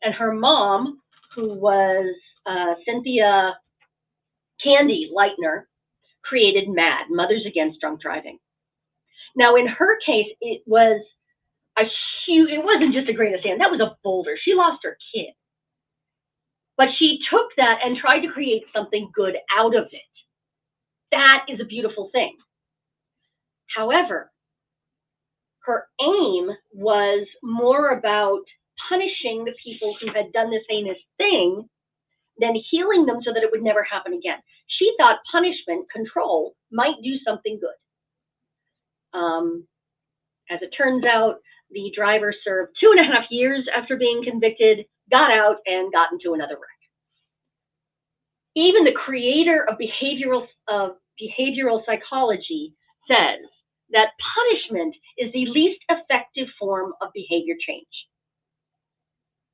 And her mom, who was Cynthia Candy Lightner, created MAD, Mothers Against Drunk Driving. Now, in her case, it was it wasn't just a grain of sand. That was a boulder. She lost her kid. But she took that and tried to create something good out of it. That is a beautiful thing. However, her aim was more about punishing the people who had done this heinous thing than healing them so that it would never happen again. She thought punishment, control, might do something good. As it turns out, the driver served 2.5 years after being convicted, got out, and got into another wreck. Even the creator of behavioral psychology says that punishment is the least effective form of behavior change.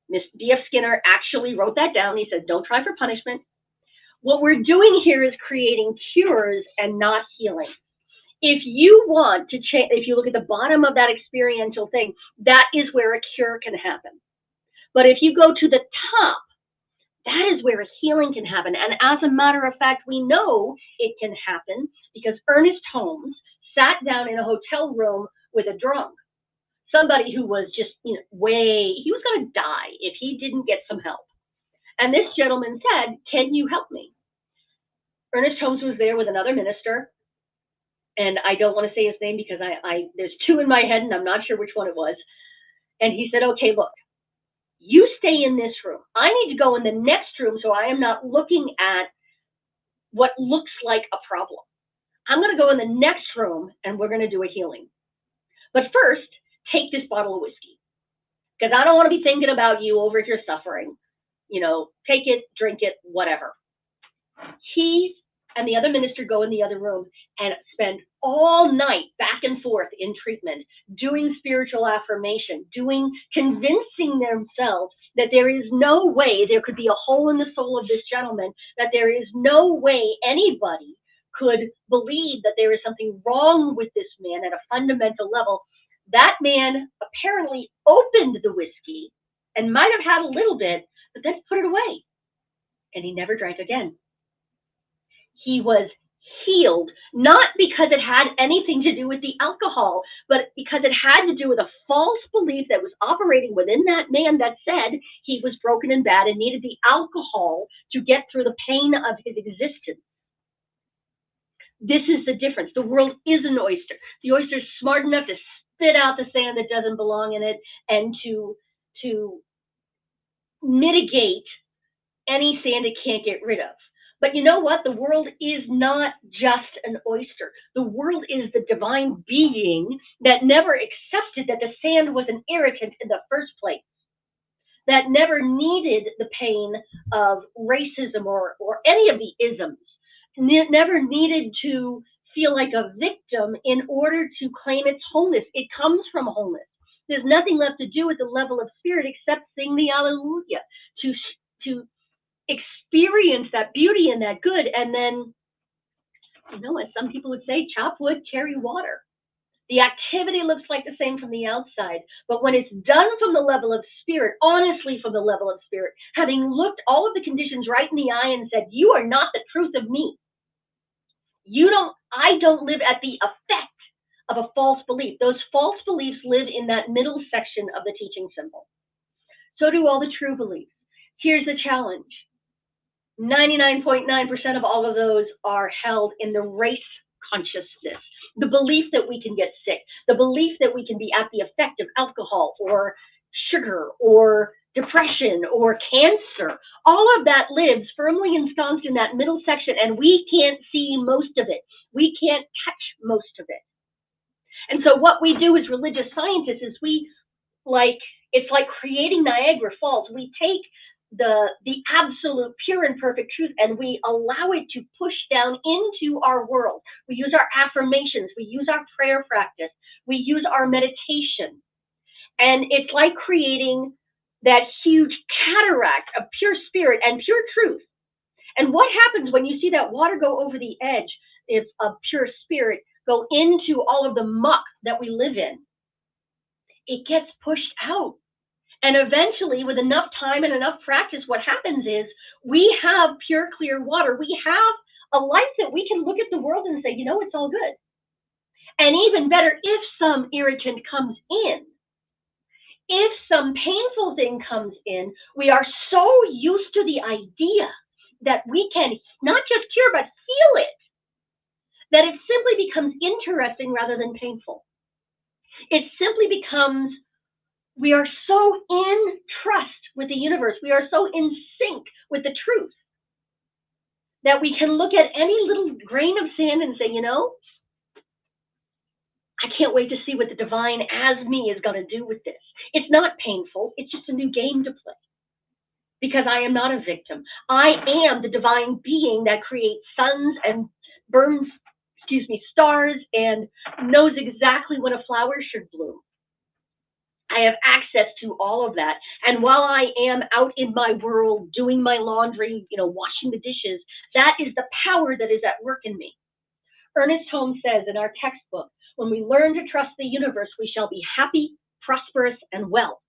B.F. Skinner actually wrote that down. He said, don't try for punishment. What we're doing here is creating cures and not healing. If you want to change, if you look at the bottom of that experiential thing, that is where a cure can happen. But if you go to the top, that is where a healing can happen. And as a matter of fact, we know it can happen because Ernest Holmes sat down in a hotel room with a drunk, somebody who was just, he was going to die if he didn't get some help. And this gentleman said, can you help me? Ernest Holmes was there with another minister. And I don't want to say his name because there's two in my head and I'm not sure which one it was. And he said, okay, look, you stay in this room. I need to go in the next room so I am not looking at what looks like a problem. I'm going to go in the next room and we're going to do a healing. But first, take this bottle of whiskey because I don't want to be thinking about you over here suffering. Take it, drink it, whatever. He and the other minister go in the other room and spend all night back and forth in treatment, doing spiritual affirmation, convincing themselves that there is no way there could be a hole in the soul of this gentleman, that there is no way anybody could believe that there is something wrong with this man at a fundamental level. That man apparently opened the whiskey and might have had a little bit, but then put it away. And he never drank again. He was healed, not because it had anything to do with the alcohol, but because it had to do with a false belief that was operating within that man that said he was broken and bad and needed the alcohol to get through the pain of his existence. This is the difference. The world is an oyster. The oyster is smart enough to spit out the sand that doesn't belong in it and to mitigate any sand it can't get rid of. But you know what? The world is not just an oyster. The world is the divine being that never accepted that the sand was an irritant in the first place, that never needed the pain of racism or any of the isms, never needed to feel like a victim in order to claim its wholeness. It comes from wholeness. There's nothing left to do with the level of spirit except sing the Alleluia, to experience that beauty and that good, and then, as some people would say, chop wood, carry water. The activity looks like the same from the outside, but when it's done from the level of spirit, honestly from the level of spirit, having looked all of the conditions right in the eye and said, you are not the truth of me. I don't live at the effect of a false belief. Those false beliefs live in that middle section of the teaching symbol. So do all the true beliefs. Here's the challenge. 99.9% of all of those are held in the race consciousness, the belief that we can get sick, the belief that we can be at the effect of alcohol or sugar or depression or cancer. All of that lives firmly ensconced in that middle section, and we can't see most of it. We can't touch most of it. And so what we do as religious scientists is it's like creating Niagara Falls. We take the absolute pure and perfect truth and we allow it to push down into our world. We use our affirmations, we use our prayer practice, we use our meditation. And it's like creating that huge cataract of pure spirit and pure truth. And what happens when you see that water go over the edge of pure spirit, go into all of the muck that we live in? It gets pushed out. And eventually, with enough time and enough practice, what happens is we have pure, clear water. We have a light that we can look at the world and say, you know, it's all good. And even better, if some irritant comes in, if some painful thing comes in, we are so used to the idea that we can not just cure, but heal it, that it simply becomes interesting rather than painful. It simply becomes, we are so in trust with the universe, we are so in sync with the truth, that we can look at any little grain of sand and say, you know, I can't wait to see what the divine as me is going to do with this. It's not painful. It's just a new game to play, because I am not a victim. I am the divine being that creates suns and burns, stars, and knows exactly when a flower should bloom. I have access to all of that. And while I am out in my world doing my laundry, washing the dishes, that is the power that is at work in me. Ernest Holmes says in our textbook, when we learn to trust the universe, we shall be happy, prosperous, and well.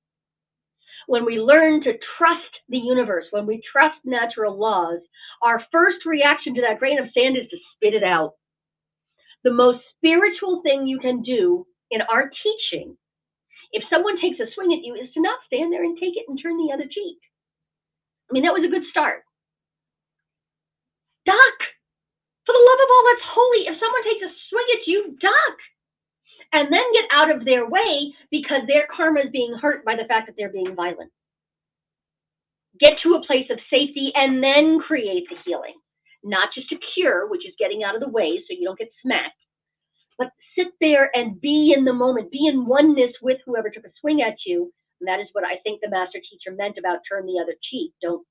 When we learn to trust the universe, when we trust natural laws, our first reaction to that grain of sand is to spit it out. The most spiritual thing you can do in our teaching, if someone takes a swing at you, is to not stand there and take it and turn the other cheek. I mean, that was a good start. Duck! For the love of all that's holy, if someone takes a swing at you, duck! And then get out of their way, because their karma is being hurt by the fact that they're being violent. Get to a place of safety and then create the healing. Not just a cure, which is getting out of the way so you don't get smacked, but sit there and be in the moment, be in oneness with whoever took a swing at you. And that is what I think the master teacher meant about turn the other cheek. Don't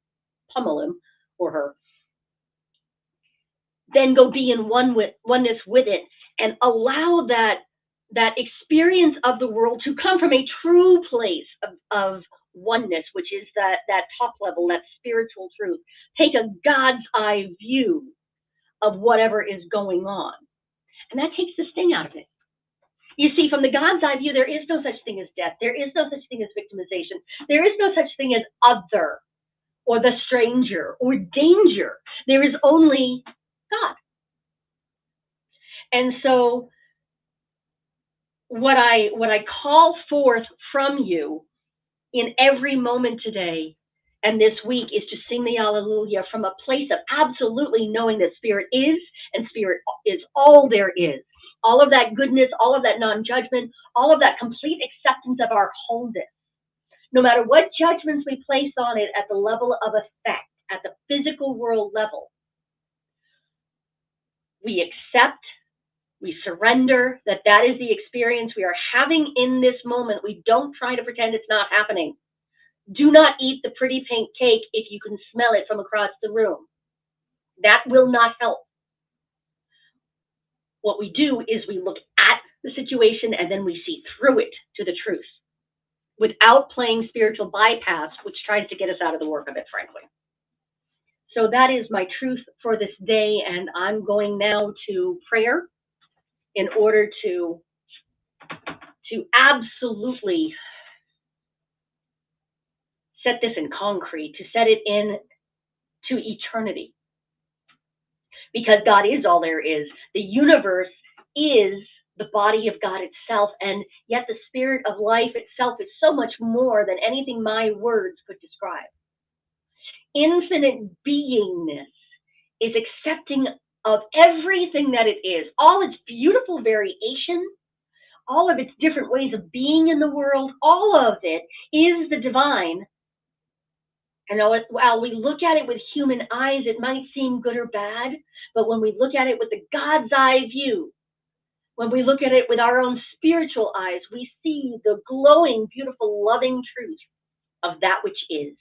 pummel him or her. Then go be in oneness with it, and allow that experience of the world to come from a true place of oneness, which is that top level, that spiritual truth. Take a God's eye view of whatever is going on. And that takes the sting out of it. You see, from the God's eye view, there is no such thing as death. There is no such thing as victimization. There is no such thing as other or the stranger or danger. There is only God. And so what I call forth from you in every moment today and this week is to sing the Alleluia from a place of absolutely knowing that Spirit is, and Spirit is all there is. All of that goodness, all of that non-judgment, all of that complete acceptance of our wholeness. No matter what judgments we place on it at the level of effect, at the physical world level, we accept, we surrender that is the experience we are having in this moment. We don't try to pretend it's not happening. Do not eat the pretty pink cake if you can smell it from across the room. That will not help. What we do is we look at the situation and then we see through it to the truth without playing spiritual bypass, which tries to get us out of the work of it, frankly. So that is my truth for this day, and I'm going now to prayer in order to absolutely set this in concrete, to set it in to eternity. Because God is all there is. The universe is the body of God itself, and yet the spirit of life itself is so much more than anything my words could describe. Infinite beingness is accepting of everything that it is, all its beautiful variation, all of its different ways of being in the world, all of it is the divine. And while we look at it with human eyes, it might seem good or bad, but when we look at it with the God's eye view, when we look at it with our own spiritual eyes, we see the glowing, beautiful, loving truth of that which is,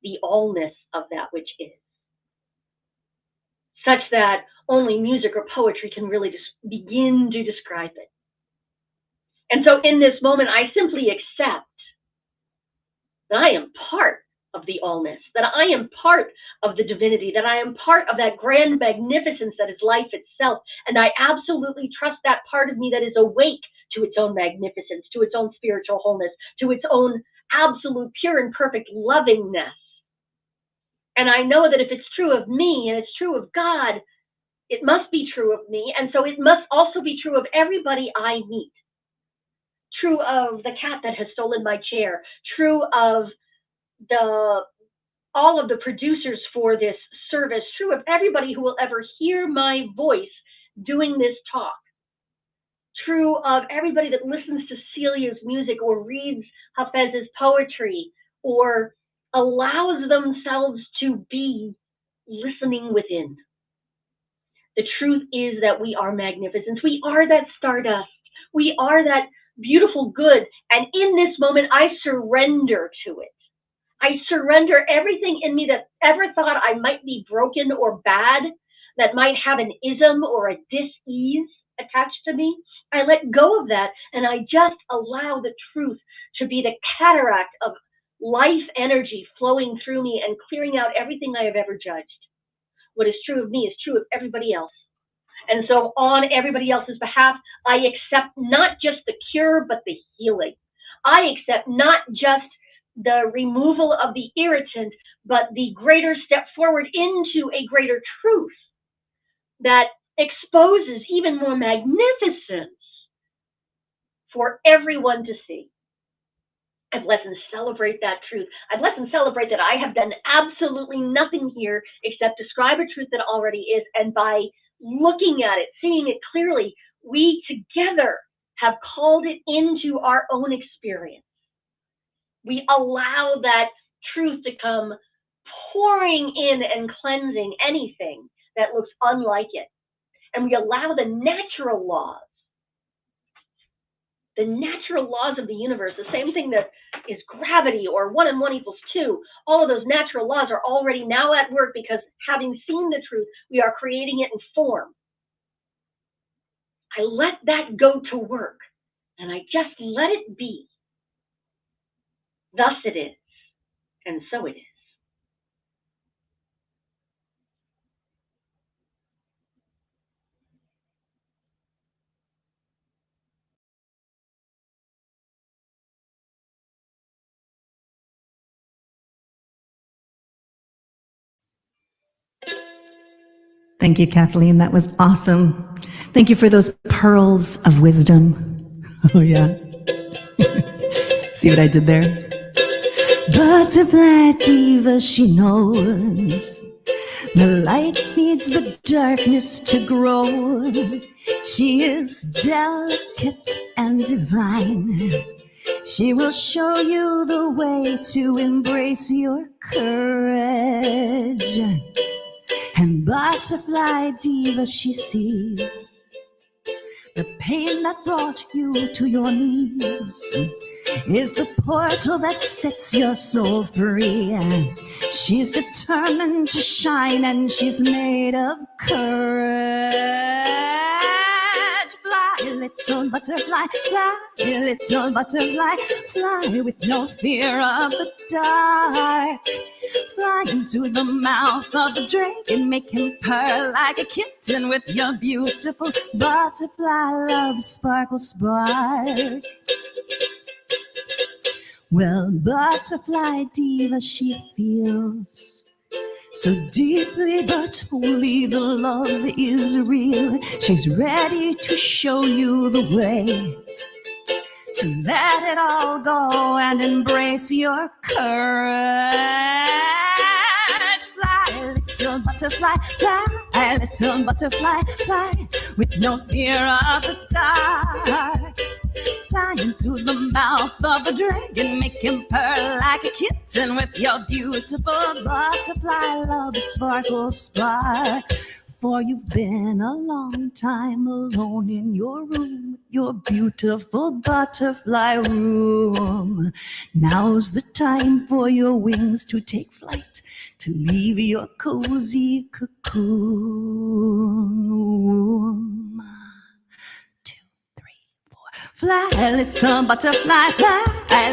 the allness of that which is, such that only music or poetry can really begin to describe it. And so in this moment, I simply accept that I am part of the allness, that I am part of the divinity, that I am part of that grand magnificence that is life itself. And I absolutely trust that part of me that is awake to its own magnificence, to its own spiritual wholeness, to its own absolute, pure, and perfect lovingness. And I know that if it's true of me and it's true of God, it must be true of me. And so it must also be true of everybody I meet. True of the cat that has stolen my chair. True of all of the producers for this service. True of everybody who will ever hear my voice doing this talk. True of everybody that listens to Celia's music or reads Hafez's poetry or allows themselves to be listening within. The truth is that we are magnificent. We are that stardust. We are that beautiful good. And in this moment, I surrender to it. I surrender everything in me that ever thought I might be broken or bad, that might have an ism or a dis-ease attached to me. I let go of that and I just allow the truth to be the cataract of life energy flowing through me and clearing out everything I have ever judged. What is true of me is true of everybody else. And so on everybody else's behalf, I accept not just the cure, but the healing. I accept not just the removal of the irritant, but the greater step forward into a greater truth that exposes even more magnificence for everyone to see. I've let them celebrate that truth. I've let them celebrate that I have done absolutely nothing here except describe a truth that already is. And by looking at it, seeing it clearly, we together have called it into our own experience. We allow that truth to come pouring in and cleansing anything that looks unlike it. And we allow the natural laws of the universe, the same thing that is gravity or 1 and 1 equals 2, all of those natural laws are already now at work because having seen the truth, we are creating it in form. I let that go to work and I just let it be. Thus it is, and so it is. Thank you, Kathleen. That was awesome. Thank you for those pearls of wisdom. Oh, yeah. See what I did there? Butterfly diva, she knows the light needs the darkness to grow. She is delicate and divine. She will show you the way to embrace your courage. And butterfly diva, she sees the pain that brought you to your knees is the portal that sets your soul free. She's determined to shine and she's made of courage. Fly, little butterfly, fly, little butterfly, fly with no fear of the dark. Fly into the mouth of the dragon, make him purr like a kitten with your beautiful butterfly love sparkle spark. Well, butterfly diva, she feels so deeply, but only the love is real. She's ready to show you the way to let it all go and embrace your courage. Fly, little butterfly, fly, little butterfly, fly with no fear of the dark. Fly into the mouth of the dragon, make him purr like a kitten with your beautiful butterfly love sparkle spark. For you've been a long time alone in your room, your beautiful butterfly room. Now's the time for your wings to take flight, to leave your cozy cocoon. 2, 3, 4. Fly, little butterfly, fly,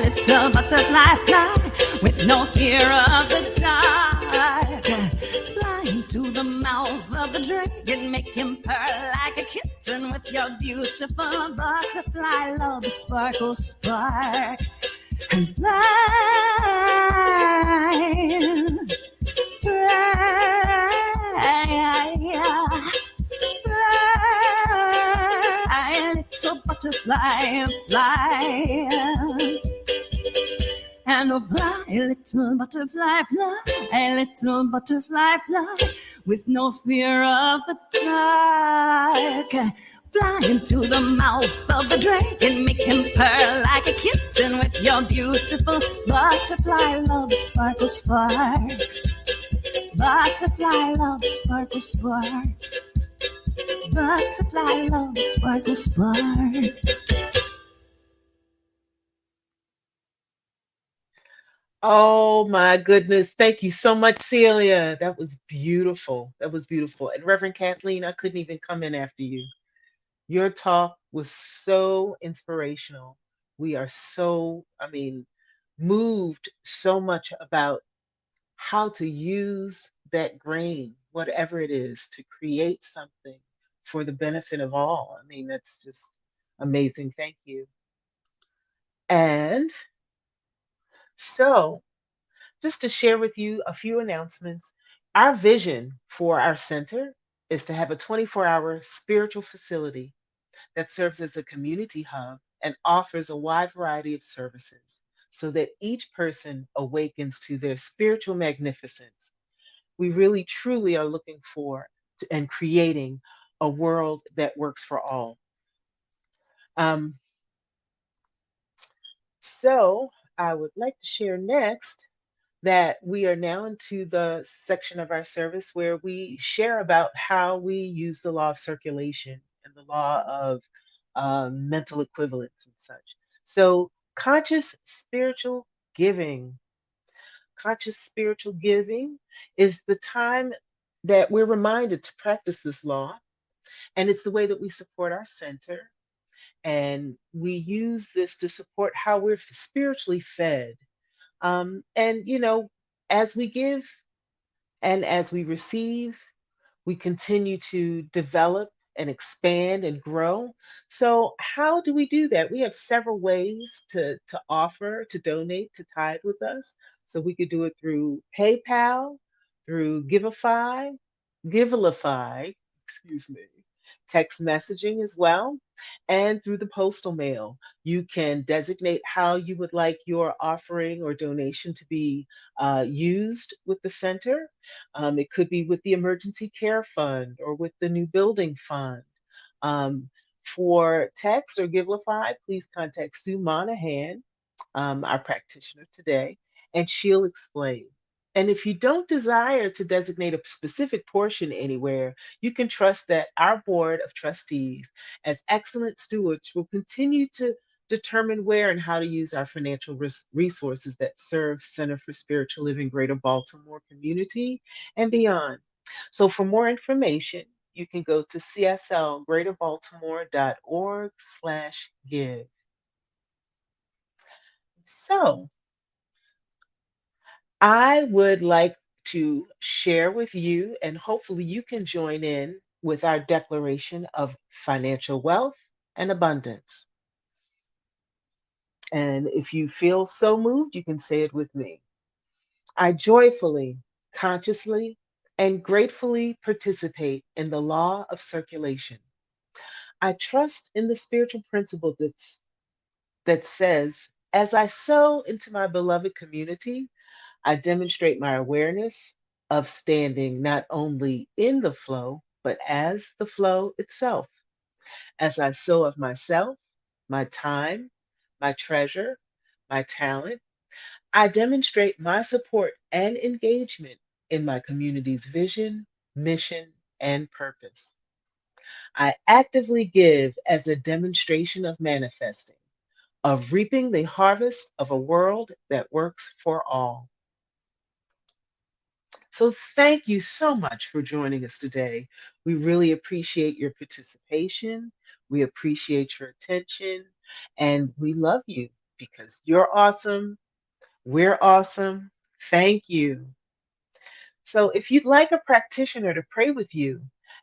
little butterfly, fly, with no fear of the dark. Fly into the mouth of the dragon, make him purr like a kitten with your beautiful butterfly love sparkle spark. and fly, fly, fly, little butterfly, fly. And oh, fly, little butterfly, fly, little butterfly, fly, with no fear of the dark. Fly into the mouth of the dragon, make him purr like a kitten with your beautiful butterfly love, sparkle, spark. Butterfly love, sparkle, spark. Butterfly love, sparkle, spark. Oh my goodness. Thank you so much, Celia. That was beautiful. That was beautiful. And Reverend Kathleen, I couldn't even come in after you. Your talk was so inspirational. We are so, moved so much about how to use that grain, whatever it is, to create something for the benefit of all. I mean, that's just amazing. Thank you. And so, just to share with you a few announcements, our vision for our center is to have a 24-hour spiritual facility that serves as a community hub and offers a wide variety of services so that each person awakens to their spiritual magnificence. We really, truly are looking for and creating a world that works for all. Um, so, I would like to share next that we are now into the section of our service where we share about how we use the law of circulation and the law of mental equivalence and such. So, giving, conscious spiritual giving is the time that we're reminded to practice this law, and it's the way that we support our center. And we use this to support how we're spiritually fed. And, as we give, and as we receive, we continue to develop and expand and grow. So, how do we do that? We have several ways to offer, to donate, to tithe with us. So, we could do it through PayPal, through Givelify, excuse me, text messaging as well, and through the postal mail. You can designate how you would like your offering or donation to be used with the center. It could be with the Emergency Care Fund or with the New Building Fund. Um, for text or Givelify, please contact Sue Monahan, our practitioner today, and she'll explain. And if you don't desire to designate a specific portion anywhere, you can trust that our board of trustees, as excellent stewards, will continue to determine where and how to use our financial resources that serve Center for Spiritual Living Greater Baltimore community and beyond. So for more information, you can go to cslgreaterbaltimore.org/give. So I would like to share with you, and hopefully you can join in with our declaration of financial wealth and abundance. And if you feel so moved, you can say it with me. I joyfully, consciously, and gratefully participate in the law of circulation. I trust in the spiritual principle that says, as I sow into my beloved community, I demonstrate my awareness of standing not only in the flow, but as the flow itself. As I sow of myself, my time, my treasure, my talent, I demonstrate my support and engagement in my community's vision, mission, and purpose. I actively give as a demonstration of manifesting, of reaping the harvest of a world that works for all. So, thank you so much for joining us today. We really appreciate your participation. We appreciate your attention, and we love you because you're awesome. We're awesome. Thank you. So, if you'd like a practitioner to pray with you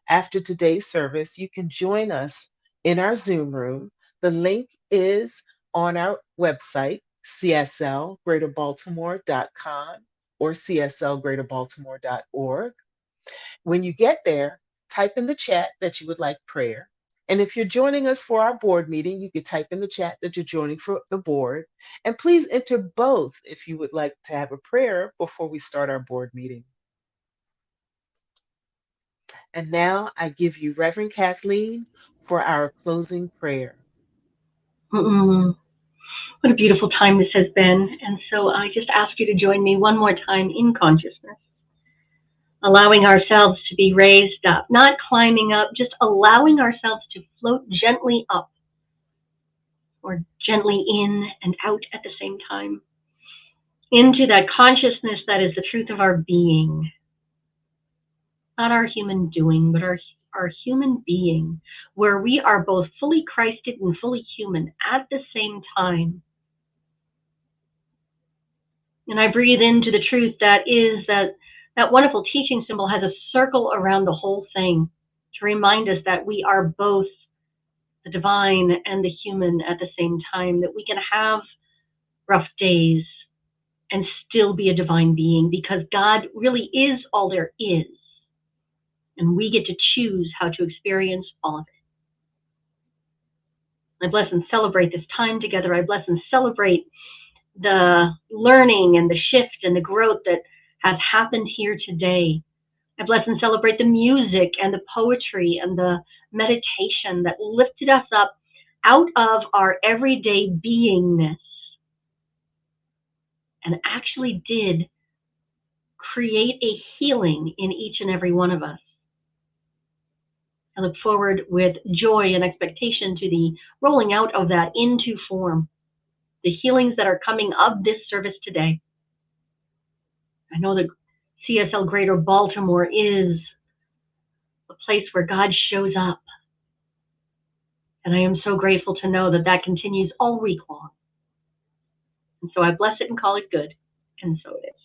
after today's service, you can join us in our Zoom room. The link is on our website, cslgreaterbaltimore.com or cslgreaterbaltimore.org. When you get there, type in the chat that you would like prayer. And if you're joining us for our board meeting, you could type in the chat that you're joining for the board. And please enter both if you would like to have a prayer before we start our board meeting. And now I give you Reverend Kathleen for our closing prayer. Mm-mm. What a beautiful time this has been. And so I just ask you to join me one more time in consciousness, allowing ourselves to be raised up, not climbing up, just allowing ourselves to float gently up or gently in and out at the same time, into that consciousness that is the truth of our being, not our human doing, but our human being, where we are both fully Christed and fully human at the same time. And I breathe into the truth that is that wonderful teaching symbol has a circle around the whole thing to remind us that we are both the divine and the human at the same time, that we can have rough days and still be a divine being, because God really is all there is. And we get to choose how to experience all of it. I bless and celebrate this time together. I bless and celebrate the learning and the shift and the growth that has happened here today. I bless and celebrate the music and the poetry and the meditation that lifted us up out of our everyday beingness and actually did create a healing in each and every one of us. I look forward with joy and expectation to the rolling out of that into form, the healings that are coming of this service today. I know that CSL Greater Baltimore is a place where God shows up. And I am so grateful to know that that continues all week long. And so I bless it and call it good. And so it is.